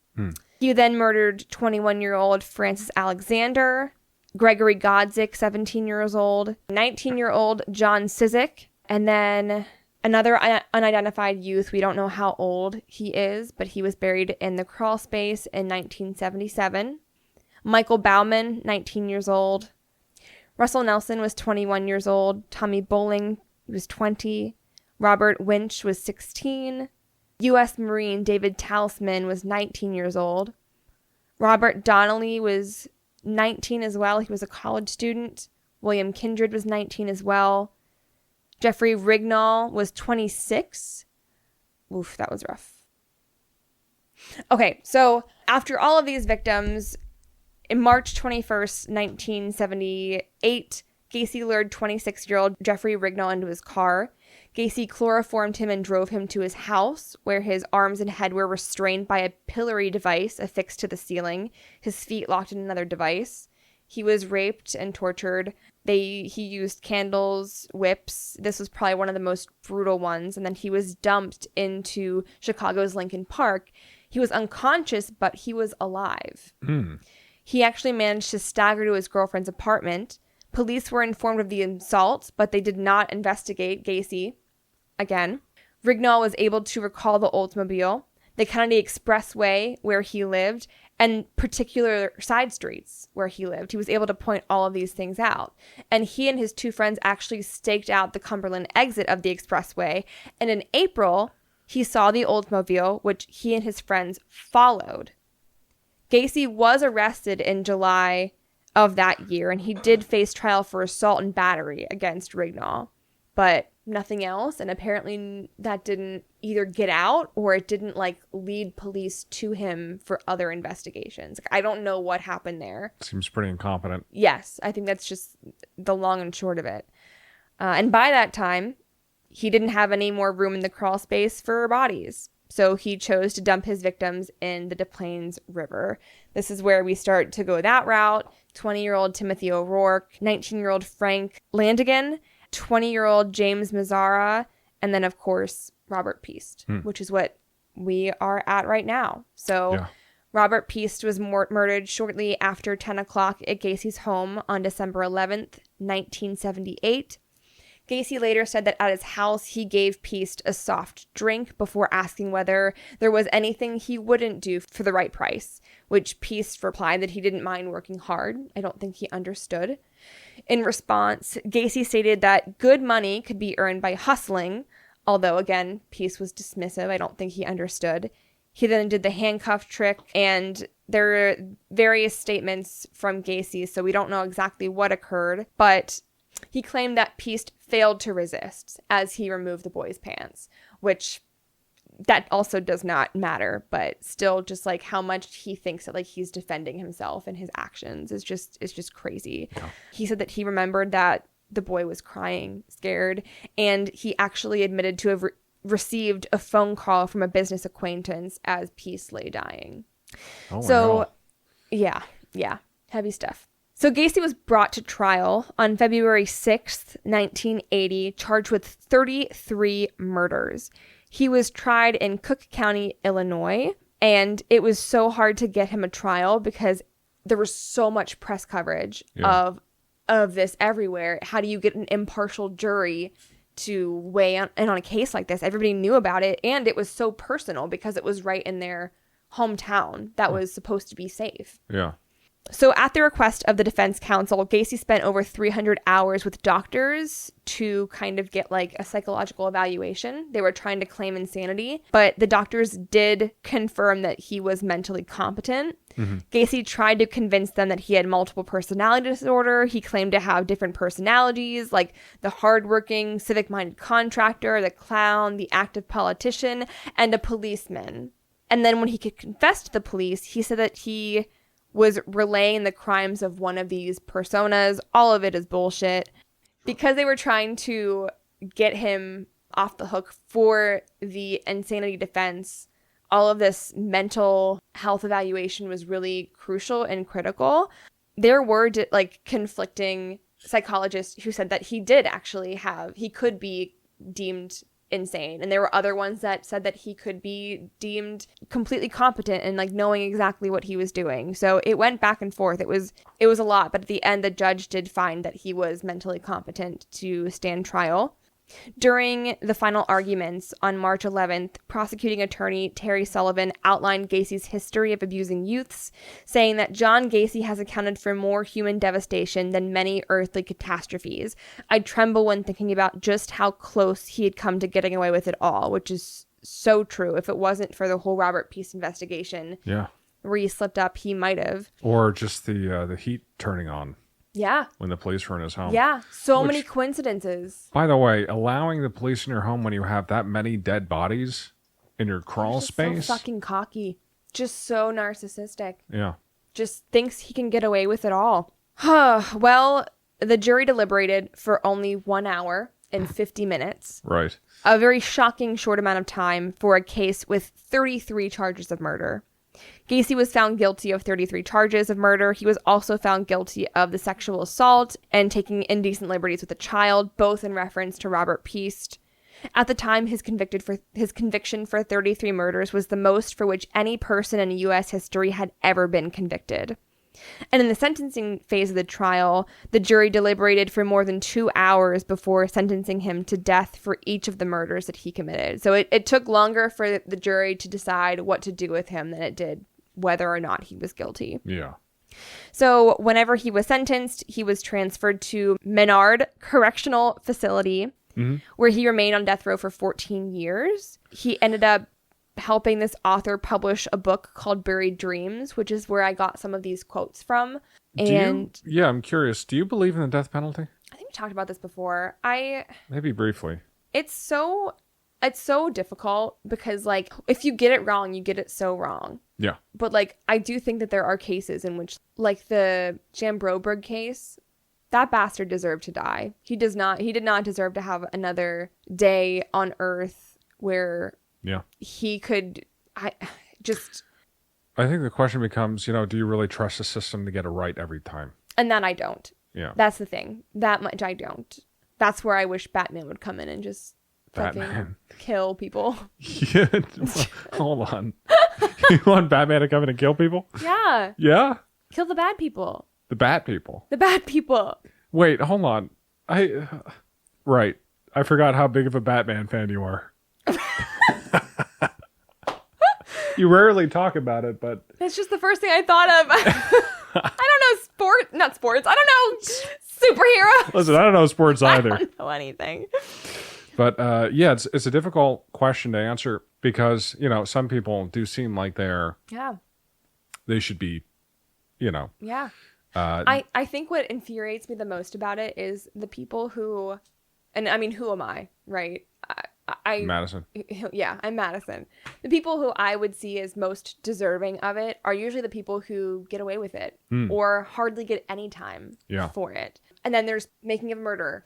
He then murdered 21-year-old Francis Alexander, Gregory Godzik, 17 years old, 19-year-old John Sizik, and then another unidentified youth. We don't know how old he is, but he was buried in the crawl space in 1977. Michael Bauman, 19 years old. Russell Nelson was 21 years old. Tommy Bowling was 20. Robert Winch was 16. U.S. Marine David Talisman was 19 years old. Robert Donnelly was 19 as well. He was a college student. William Kindred was 19 as well. Jeffrey Rignall was 26. Oof, that was rough. Okay, so after all of these victims, in March 21st, 1978, Gacy lured 26-year-old Jeffrey Rignall into his car. Gacy chloroformed him and drove him to his house, where his arms and head were restrained by a pillory device affixed to the ceiling, his feet locked in another device. He was raped and tortured. He used candles, whips. This was probably one of the most brutal ones. And then he was dumped into Chicago's Lincoln Park. He was unconscious, but he was alive. He actually managed to stagger to his girlfriend's apartment. Police were informed of the assault, but they did not investigate Gacy. Again, Rignall was able to recall the Oldsmobile, the Kennedy Expressway where he lived, and particular side streets where he lived. He was able to point all of these things out. And he and his 2 friends actually staked out the Cumberland exit of the expressway. And in April, he saw the Oldsmobile, which he and his friends followed. Gacy was arrested in July of that year, and he did face trial for assault and battery against Rignall, but nothing else. And apparently that didn't either get out or it didn't lead police to him for other investigations. I don't know what happened there. Seems pretty incompetent. Yes, I think that's just the long and short of it. And by that time, he didn't have any more room in the crawl space for bodies. So he chose to dump his victims in the Des Plaines River. This is where we start to go that route. 20-year-old Timothy O'Rourke, 19-year-old Frank Landigan, 20-year-old James Mazzara, and then, of course, Robert Piest, which is what we are at right now. So yeah. Robert Piest was murdered shortly after 10 o'clock at Gacy's home on December 11th, 1978. Gacy later said that at his house, he gave Piest a soft drink before asking whether there was anything he wouldn't do for the right price, which Piest replied that he didn't mind working hard. I don't think he understood. In response, Gacy stated that good money could be earned by hustling, although, again, Piest was dismissive. I don't think he understood. He then did the handcuff trick, and there are various statements from Gacy, so we don't know exactly what occurred, but he claimed that Piest failed to resist as he removed the boy's pants, which that also does not matter, but still just like how much he thinks that like he's defending himself and his actions is just crazy. Yeah. He said that he remembered that the boy was crying, scared, and he actually admitted to have received a phone call from a business acquaintance as Piest lay dying. Oh, so, yeah, heavy stuff. So Gacy was brought to trial on February 6th, 1980, charged with 33 murders. He was tried in Cook County, Illinois, and it was so hard to get him a trial because there was so much press coverage of this everywhere. How do you get an impartial jury to weigh in on a case like this? Everybody knew about it, and it was so personal because it was right in their hometown that was supposed to be safe. Yeah. So at the request of the defense counsel, Gacy spent over 300 hours with doctors to kind of get like a psychological evaluation. They were trying to claim insanity, but the doctors did confirm that he was mentally competent. Mm-hmm. Gacy tried to convince them that he had multiple personality disorder. He claimed to have different personalities, like the hardworking, civic-minded contractor, the clown, the active politician, and a policeman. And then when he could confess to the police, he said that he was relaying the crimes of one of these personas. All of it is bullshit. Because they were trying to get him off the hook for the insanity defense, all of this mental health evaluation was really crucial and critical. There were conflicting psychologists who said that he did actually he could be deemed insane, and there were other ones that said that he could be deemed completely competent and like knowing exactly what he was doing. So it went back and forth. It was a lot, but at the end the judge did find that he was mentally competent to stand trial. During the final arguments on March 11th, prosecuting attorney Terry Sullivan outlined Gacy's history of abusing youths, saying that John Gacy has accounted for more human devastation than many earthly catastrophes. I tremble when thinking about just how close he had come to getting away with it all, which is so true. If it wasn't for the whole Robert Piest investigation, where he slipped up, he might have. Or just the heat turning on. Yeah. When the police were in his home. Yeah. So many coincidences. By the way, allowing the police in your home when you have that many dead bodies in your crawl space. So fucking cocky. Just so narcissistic. Yeah. Just thinks he can get away with it all. Well, the jury deliberated for only 1 hour and 50 minutes. Right. A very shocking short amount of time for a case with 33 charges of murder. Gacy was found guilty of 33 charges of murder. He was also found guilty of the sexual assault and taking indecent liberties with a child, both in reference to Robert Piest. At the time, his conviction for 33 murders was the most for which any person in U.S. history had ever been convicted. And in the sentencing phase of the trial, the jury deliberated for more than 2 hours before sentencing him to death for each of the murders that he committed. So it took longer for the jury to decide what to do with him than it did whether or not he was guilty. Yeah. So whenever he was sentenced, he was transferred to Menard Correctional Facility, where he remained on death row for 14 years. He ended up helping this author publish a book called Buried Dreams, which is where I got some of these quotes from. I'm curious. Do you believe in the death penalty? I think we talked about this before. Maybe briefly. It's so difficult because like if you get it wrong, you get it so wrong. Yeah. But like I do think that there are cases in which like the Jan Broberg case, that bastard deserved to die. He did not deserve to have another day on earth where Yeah. he could, I think the question becomes, do you really trust the system to get it right every time? and then I don't. Yeah. That's the thing. That much I don't. That's where I wish Batman would come in and just fucking kill people. Yeah. Hold on. You want Batman to come in and kill people? Yeah. Yeah? Kill the bad people. The Bat people. The bad people. Wait, hold on. Right. I forgot how big of a Batman fan you are. You rarely talk about it, but... That's just the first thing I thought of. I don't know not sports. I don't know superheroes. Listen, I don't know sports either. I don't know anything. But yeah, it's a difficult question to answer because, some people do seem like they should be, Yeah. I think what infuriates me the most about it is the people who, and I mean, who am I, right? Madison. Yeah, I'm Madison. The people who I would see as most deserving of it are usually the people who get away with it or hardly get any time for it. And then there's Making of a Murderer.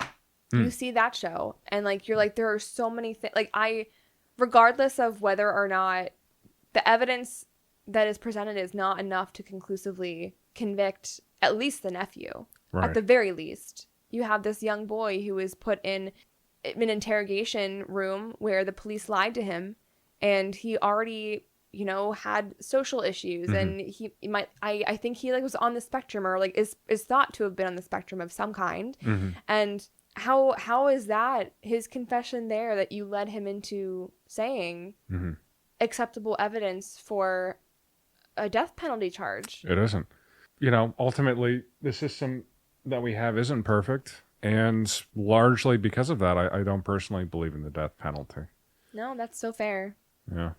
You see that show and you're like, there are so many things, regardless of whether or not the evidence that is presented is not enough to conclusively convict at least the nephew. Right. At the very least, you have this young boy who is put in an interrogation room where the police lied to him and he already, had social issues and I think he was on the spectrum or is thought to have been on the spectrum of some kind. And how is that his confession there that you led him into saying acceptable evidence for a death penalty charge? It isn't. Ultimately, the system that we have isn't perfect. And largely because of that, I don't personally believe in the death penalty. No, that's so fair. Yeah.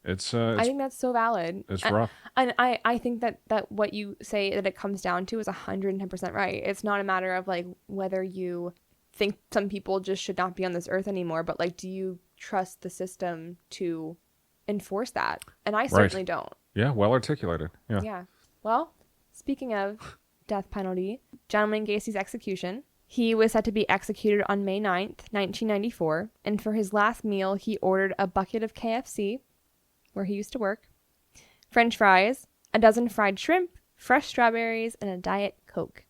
I think that's so valid. It's rough. And I think that what you say that it comes down to is 110% right. It's not a matter of whether you think some people just should not be on this earth anymore, but do you trust the system to enforce that? And I certainly don't. Yeah, well articulated. Yeah. Yeah. Well, speaking of death penalty, John Wayne Gacy's execution. He was set to be executed on May 9th, 1994, and for his last meal, he ordered a bucket of KFC, where he used to work, French fries, a dozen fried shrimp, fresh strawberries, and a Diet Coke.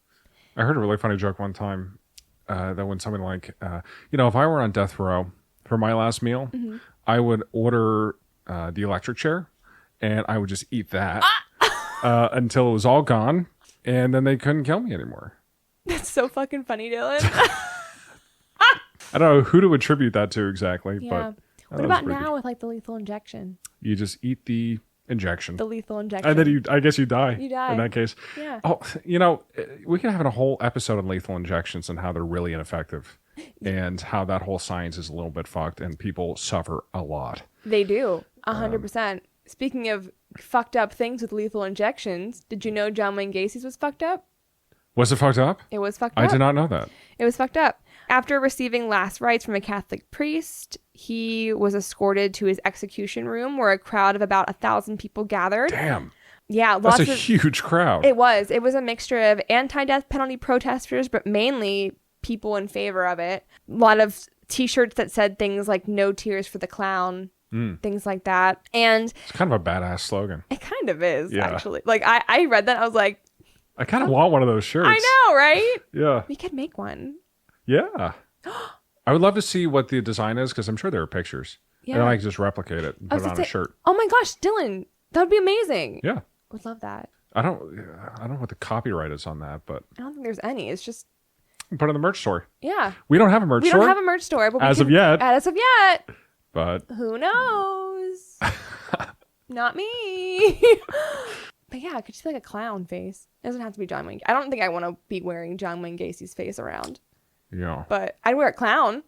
I heard a really funny joke one time that when somebody if I were on death row for my last meal, I would order the electric chair, and I would just eat that until it was all gone, and then they couldn't kill me anymore. That's so fucking funny, Dylan. I don't know who to attribute that to exactly, yeah. but what about now with the lethal injection? You just eat the injection. The lethal injection. And then I guess you die. You die. In that case. Yeah. Oh, we could have a whole episode on lethal injections and how they're really ineffective and how that whole science is a little bit fucked and people suffer a lot. They do. 100%. Speaking of fucked up things with lethal injections, did you know John Wayne Gacy's was fucked up? Was it fucked up? It was fucked up. I did not know that. It was fucked up. After receiving last rites from a Catholic priest, he was escorted to his execution room where a crowd of about 1,000 people gathered. Damn. Yeah. That's a huge crowd. It was. It was a mixture of anti-death penalty protesters, but mainly people in favor of it. A lot of t-shirts that said things like "No tears for the clown," things like that. And it's kind of a badass slogan. It kind of is, actually. I read that. I was like, I kind of want one of those shirts. I know, right? Yeah. We could make one. Yeah. I would love to see what the design is because I'm sure there are pictures. Yeah. And then I can just replicate it and put it on a shirt. Oh my gosh, Dylan. That would be amazing. Yeah. Would love that. I don't know what the copyright is on that, but I don't think there's any. It's just put it in the merch store. Yeah. We don't have a merch store. We don't have a merch store, but as of yet. But who knows? Not me. But yeah, I could just be like a clown face. It doesn't have to be John Wayne. I don't think I want to be wearing John Wayne Gacy's face around. Yeah. But I'd wear a clown.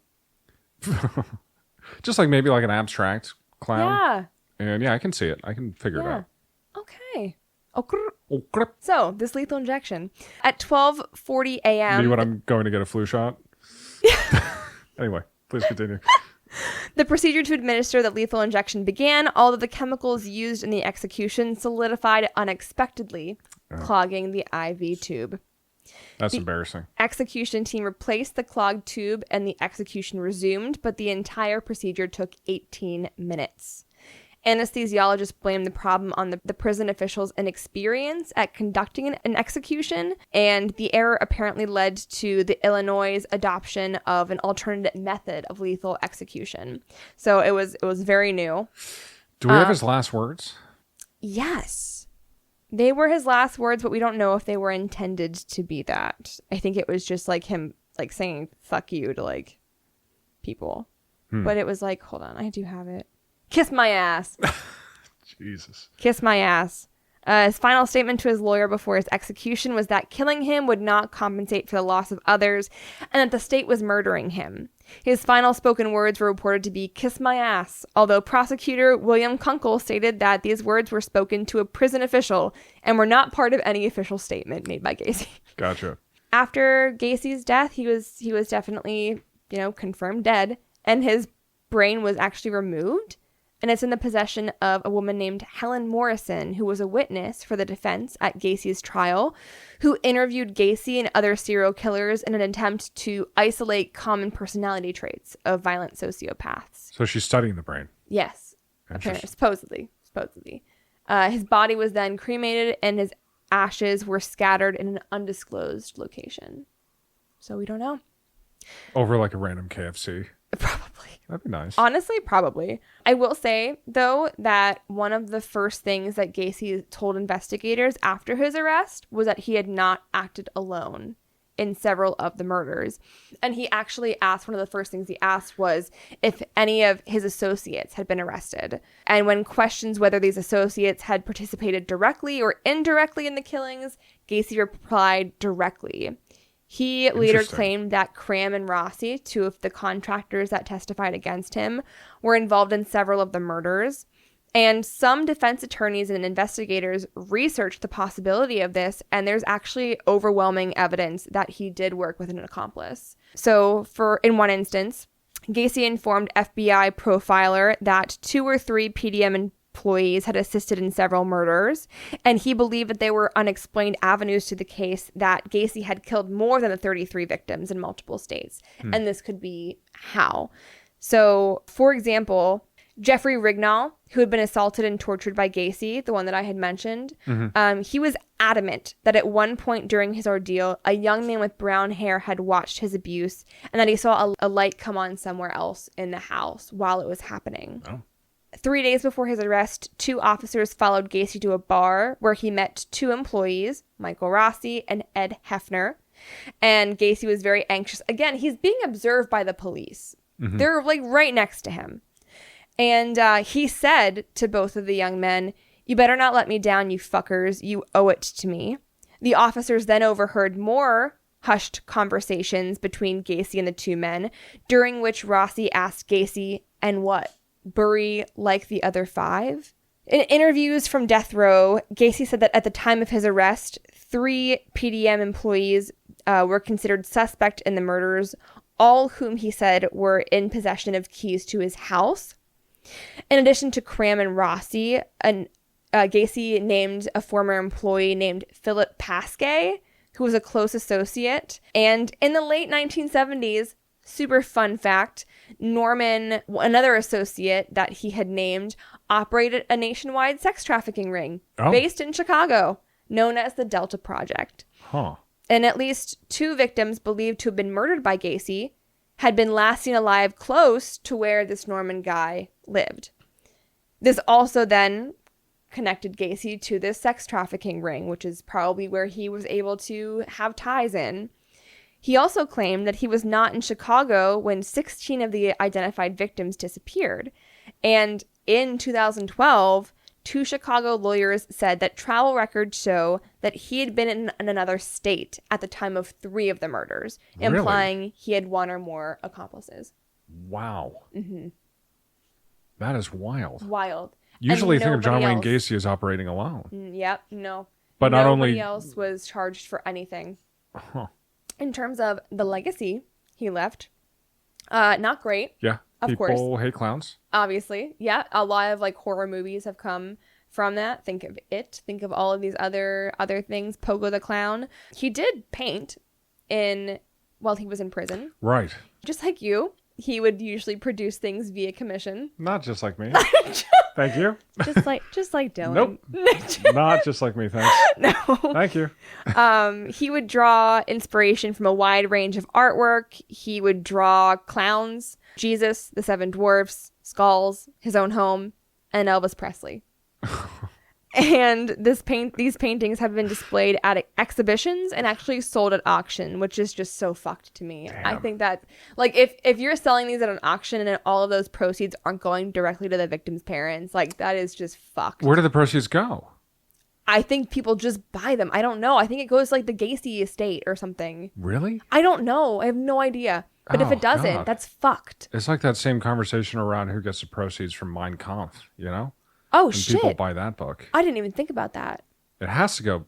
Just maybe an abstract clown. Yeah. And yeah, I can see it. I can figure it out. Okay. So, this lethal injection. At 12:40 a.m. Me when I'm going to get a flu shot? Anyway, please continue. The procedure to administer the lethal injection began, although the chemicals used in the execution solidified unexpectedly, clogging the IV tube. That's The embarrassing. execution team replaced the clogged tube and the execution resumed, but the entire procedure took 18 minutes. Anesthesiologists blamed the problem on the prison officials' inexperience at conducting an execution, and the error apparently led to the Illinois' adoption of an alternative method of lethal execution. So it was very new. Do we have his last words? Yes. They were his last words, but we don't know if they were intended to be that. I think it was just like him like saying fuck you to like people. But it was like, hold on, I do have it. Kiss my ass. Jesus. Kiss my ass. His final statement to his lawyer before his execution was that killing him would not compensate for the loss of others and that the state was murdering him. His final spoken words were reported to be kiss my ass, although prosecutor William Kunkel stated that these words were spoken to a prison official and were not part of any official statement made by Gacy. Gotcha. After Gacy's death, he was definitely, confirmed dead, and his brain was actually removed. And it's in the possession of a woman named Helen Morrison, who was a witness for the defense at Gacy's trial, who interviewed Gacy and other serial killers in an attempt to isolate common personality traits of violent sociopaths. So she's studying the brain. Yes, apparently, supposedly. His body was then cremated, and his ashes were scattered in an undisclosed location. So we don't know. Over like a random KFC. Probably. That'd be nice. Honestly, probably. I will say, though, that one of the first things that Gacy told investigators after his arrest was that he had not acted alone in several of the murders. And he actually asked, one of the first things he asked was if any of his associates had been arrested. And when questioned whether these associates had participated directly or indirectly in the killings, Gacy replied directly. He later claimed that Cram and Rossi, two of the contractors that testified against him, were involved in several of the murders. And some defense attorneys and investigators researched the possibility of this, and there's actually overwhelming evidence that he did work with an accomplice. So, in one instance, Gacy informed FBI profiler that 2 or 3 PDM employees had assisted in several murders, and he believed that there were unexplained avenues to the case that Gacy had killed more than the 33 victims in multiple states. And this could be how. So, for example, Jeffrey Rignall, who had been assaulted and tortured by Gacy, the one that I had mentioned, he was adamant that at one point during his ordeal, a young man with brown hair had watched his abuse and that he saw a light come on somewhere else in the house while it was happening. Oh. 3 days before his arrest, 2 officers followed Gacy to a bar where he met 2 employees, Michael Rossi and Ed Hefner. And Gacy was very anxious. Again, he's being observed by the police. They're like right next to him. And he said to both of the young men, "You better not let me down, you fuckers. You owe it to me." The officers then overheard more hushed conversations between Gacy and the 2 men, during which Rossi asked Gacy, "And what? Bury like the other 5?" In interviews from death row, Gacy said that at the time of his arrest, 3 PDM employees were considered suspect in the murders, all whom he said were in possession of keys to his house. In addition to Cram and Rossi, Gacy named a former employee named Philip Pasquet, who was a close associate. And in the late 1970s, super fun fact, Norman, another associate that he had named, operated a nationwide sex trafficking ring based in Chicago, known as the Delta Project. Huh. And at least 2 victims believed to have been murdered by Gacy had been last seen alive close to where this Norman guy lived. This also then connected Gacy to this sex trafficking ring, which is probably where he was able to have ties in. He also claimed that he was not in Chicago when 16 of the identified victims disappeared. And in 2012, 2 Chicago lawyers said that travel records show that he had been in another state at the time of 3 of the murders, implying he had 1 or more accomplices. Wow. That is wild. Wild. Usually think of John Wayne Gacy as operating alone. Yep, no. But not only... Nobody else was charged for anything. Huh. In terms of the legacy he left, not great. Yeah. Of course. People hate clowns. Obviously. Yeah. A lot of like horror movies have come from that. Think of It. Think of all of these other things. Pogo the Clown. He did paint while he was in prison. Right. Just like you. He would usually produce things via commission. Not just like me. Thank you. Just like Dylan. Nope. Not just like me, thanks. No. Thank you. He would draw inspiration from a wide range of artwork. He would draw clowns, Jesus, the Seven Dwarfs, skulls, his own home, and Elvis Presley. And these paintings have been displayed at exhibitions and actually sold at auction, which is just so fucked to me. Damn. I think that, like, if you're selling these at an auction and all of those proceeds aren't going directly to the victim's parents, like, that is just fucked. Where do the proceeds go? I think people just buy them. I don't know. I think it goes to, like, the Gacy estate or something. Really? I don't know. I have no idea. But if it doesn't, God. that's fucked. It's like that same conversation around who gets the proceeds from Mein Kampf, you know? Oh, When shit. people buy that book. I didn't even think about that. It has to go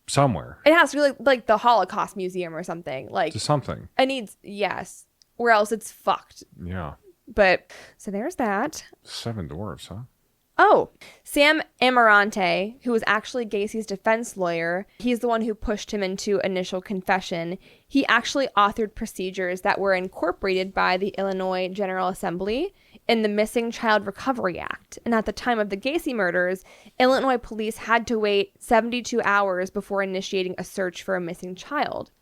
somewhere. It has to be like the Holocaust Museum or something. Like, To something. it needs, yes. Or else it's fucked. Yeah. But, so there's that. Seven Dwarfs, huh? Oh, Sam Amarante, who was actually Gacy's defense lawyer, he's the one who pushed him into initial confession. He actually authored procedures that were incorporated by the Illinois General Assembly in the Missing Child Recovery Act. And at the time of the Gacy murders, Illinois police had to wait 72 hours before initiating a search for a missing child.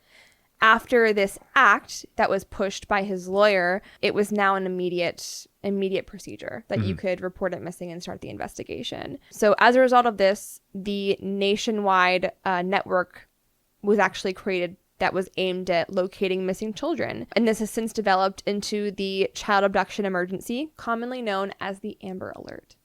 After this act that was pushed by his lawyer, it was now an immediate procedure that you could report it missing and start the investigation. So as a result of this, the nationwide network was actually created that was aimed at locating missing children. And this has since developed into the Child Abduction Emergency, commonly known as the Amber Alert.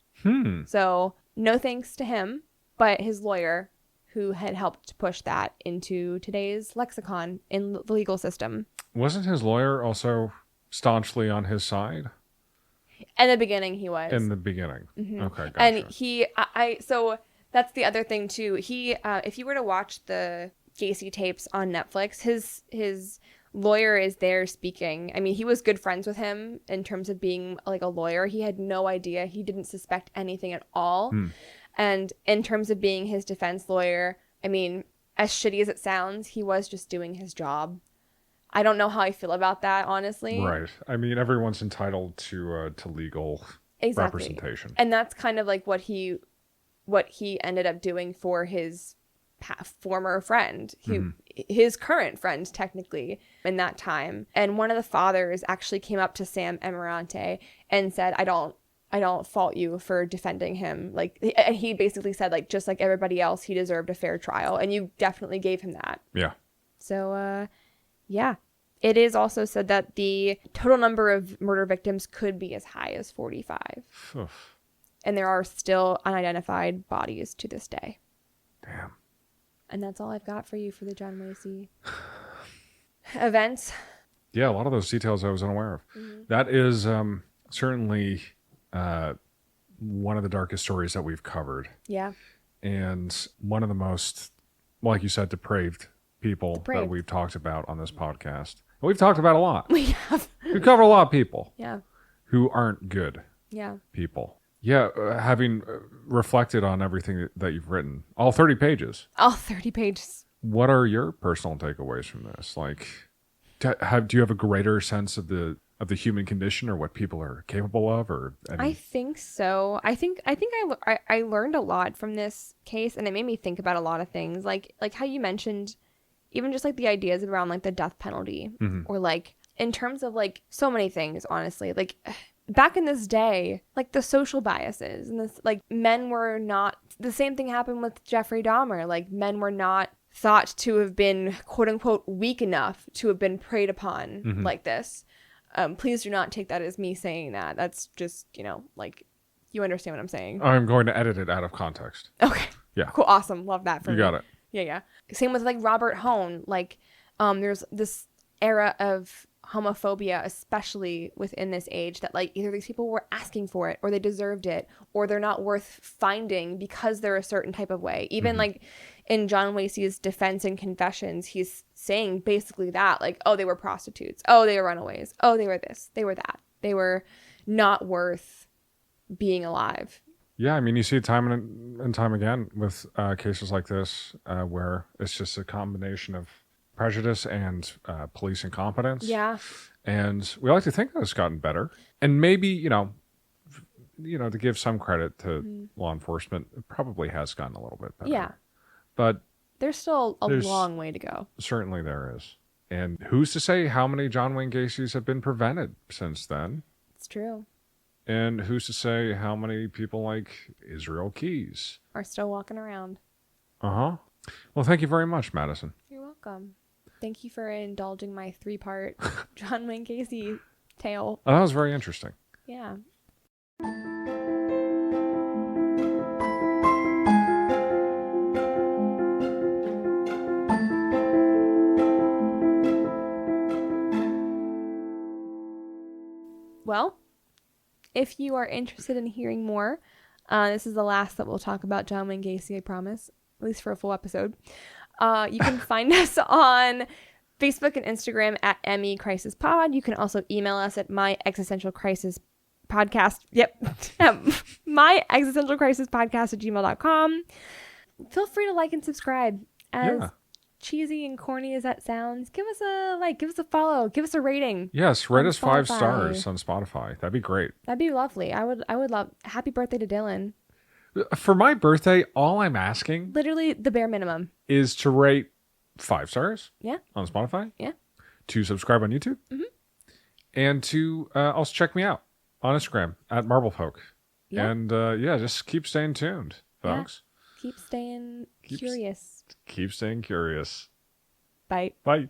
So no thanks to him, but his lawyer, who had helped push that into today's lexicon in the legal system. Wasn't his lawyer also staunchly on his side? In the beginning, he was. In the beginning. Okay, gotcha. And so that's the other thing too. He, if you were to watch the Gacy tapes on Netflix, his lawyer is there speaking. I mean, he was good friends with him in terms of being like a lawyer. He had no idea. He didn't suspect anything at all. And in terms of being his defense lawyer, I mean, as shitty as it sounds, he was just doing his job. I don't know how I feel about that, honestly. Right. I mean, everyone's entitled to legal representation. And that's kind of like what he ended up doing for his former friend, his current friend, technically, in that time. And one of the fathers actually came up to Sam Amarante and said, I don't fault you for defending him. Like, and he basically said, like, just like everybody else, he deserved a fair trial. And you definitely gave him that. Yeah. So, yeah. It is also said that the total number of murder victims could be as high as 45. Oof. And there are still unidentified bodies to this day. Damn. And that's all I've got for you for the John Gacy events. Yeah, a lot of those details I was unaware of. That is certainly one of the darkest stories that we've covered. Yeah. And one of the most, like you said, depraved people that we've talked about on this podcast. And we've talked about a lot. We have. We cover a lot of people. Yeah. Who aren't good. Yeah. People. Yeah, having reflected on everything that you've written, all 30 pages. All 30 pages. What are your personal takeaways from this? Like, do you have a greater sense of the human condition or what people are capable of, or I think so. I think I learned a lot from this case, and it made me think about a lot of things, like how you mentioned, even just like the ideas around like the death penalty, or like in terms of like so many things. Honestly, like back in this day, like the social biases and this, like men were not. The same thing happened with Jeffrey Dahmer. Like men were not thought to have been quote unquote weak enough to have been preyed upon like this. Please do not take that as me saying that. That's just, like, you understand what I'm saying. I'm going to edit it out of context. Okay. Yeah. Cool. Awesome. Love that for me. You got it. Yeah. Same with, like, Robert Hone. Like, there's this era of homophobia, especially within this age, that, like, either these people were asking for it or they deserved it or they're not worth finding because they're a certain type of way. Even, like, in John Gacy's defense and confessions, he's saying basically that, like, oh, they were prostitutes. Oh, they were runaways. Oh, they were this. They were that. They were not worth being alive. Yeah, I mean, you see it time and time again with cases like this where it's just a combination of prejudice and police incompetence. Yeah. And we like to think that it's gotten better. And maybe, to give some credit to law enforcement, it probably has gotten a little bit better. Yeah. But there's still a long way to go. Certainly there is. And who's to say how many John Wayne Gacy's have been prevented since then? It's true. And who's to say how many people like Israel Keys are still walking around? Uh-huh. Well, thank you very much, Madison. You're welcome. Thank you for indulging my 3-part John Wayne Gacy tale. Oh, that was very interesting. Yeah. Well, if you are interested in hearing more, this is the last that we'll talk about John Wayne Gacy, I promise, at least for a full episode. You can find us on Facebook and Instagram at ME Crisis Pod. You can also email us at My Existential Crisis Podcast. Yep. My Existential Crisis Podcast at gmail.com. Feel free to like and subscribe. As cheesy and corny as that sounds, give us a like, give us a follow, give us a rating. Yes, rate us 5 stars on Spotify. That'd be great. That'd be lovely. I would love. Happy birthday to Dylan. For my birthday, all I'm asking, literally the bare minimum, is to rate 5 stars. Yeah. On Spotify. Yeah. To subscribe on YouTube. Mm-hmm. And to also check me out on Instagram at MarblePoke. Yeah. And just keep staying tuned, folks. Yeah. Keep staying curious. Keep staying curious. Bye. Bye.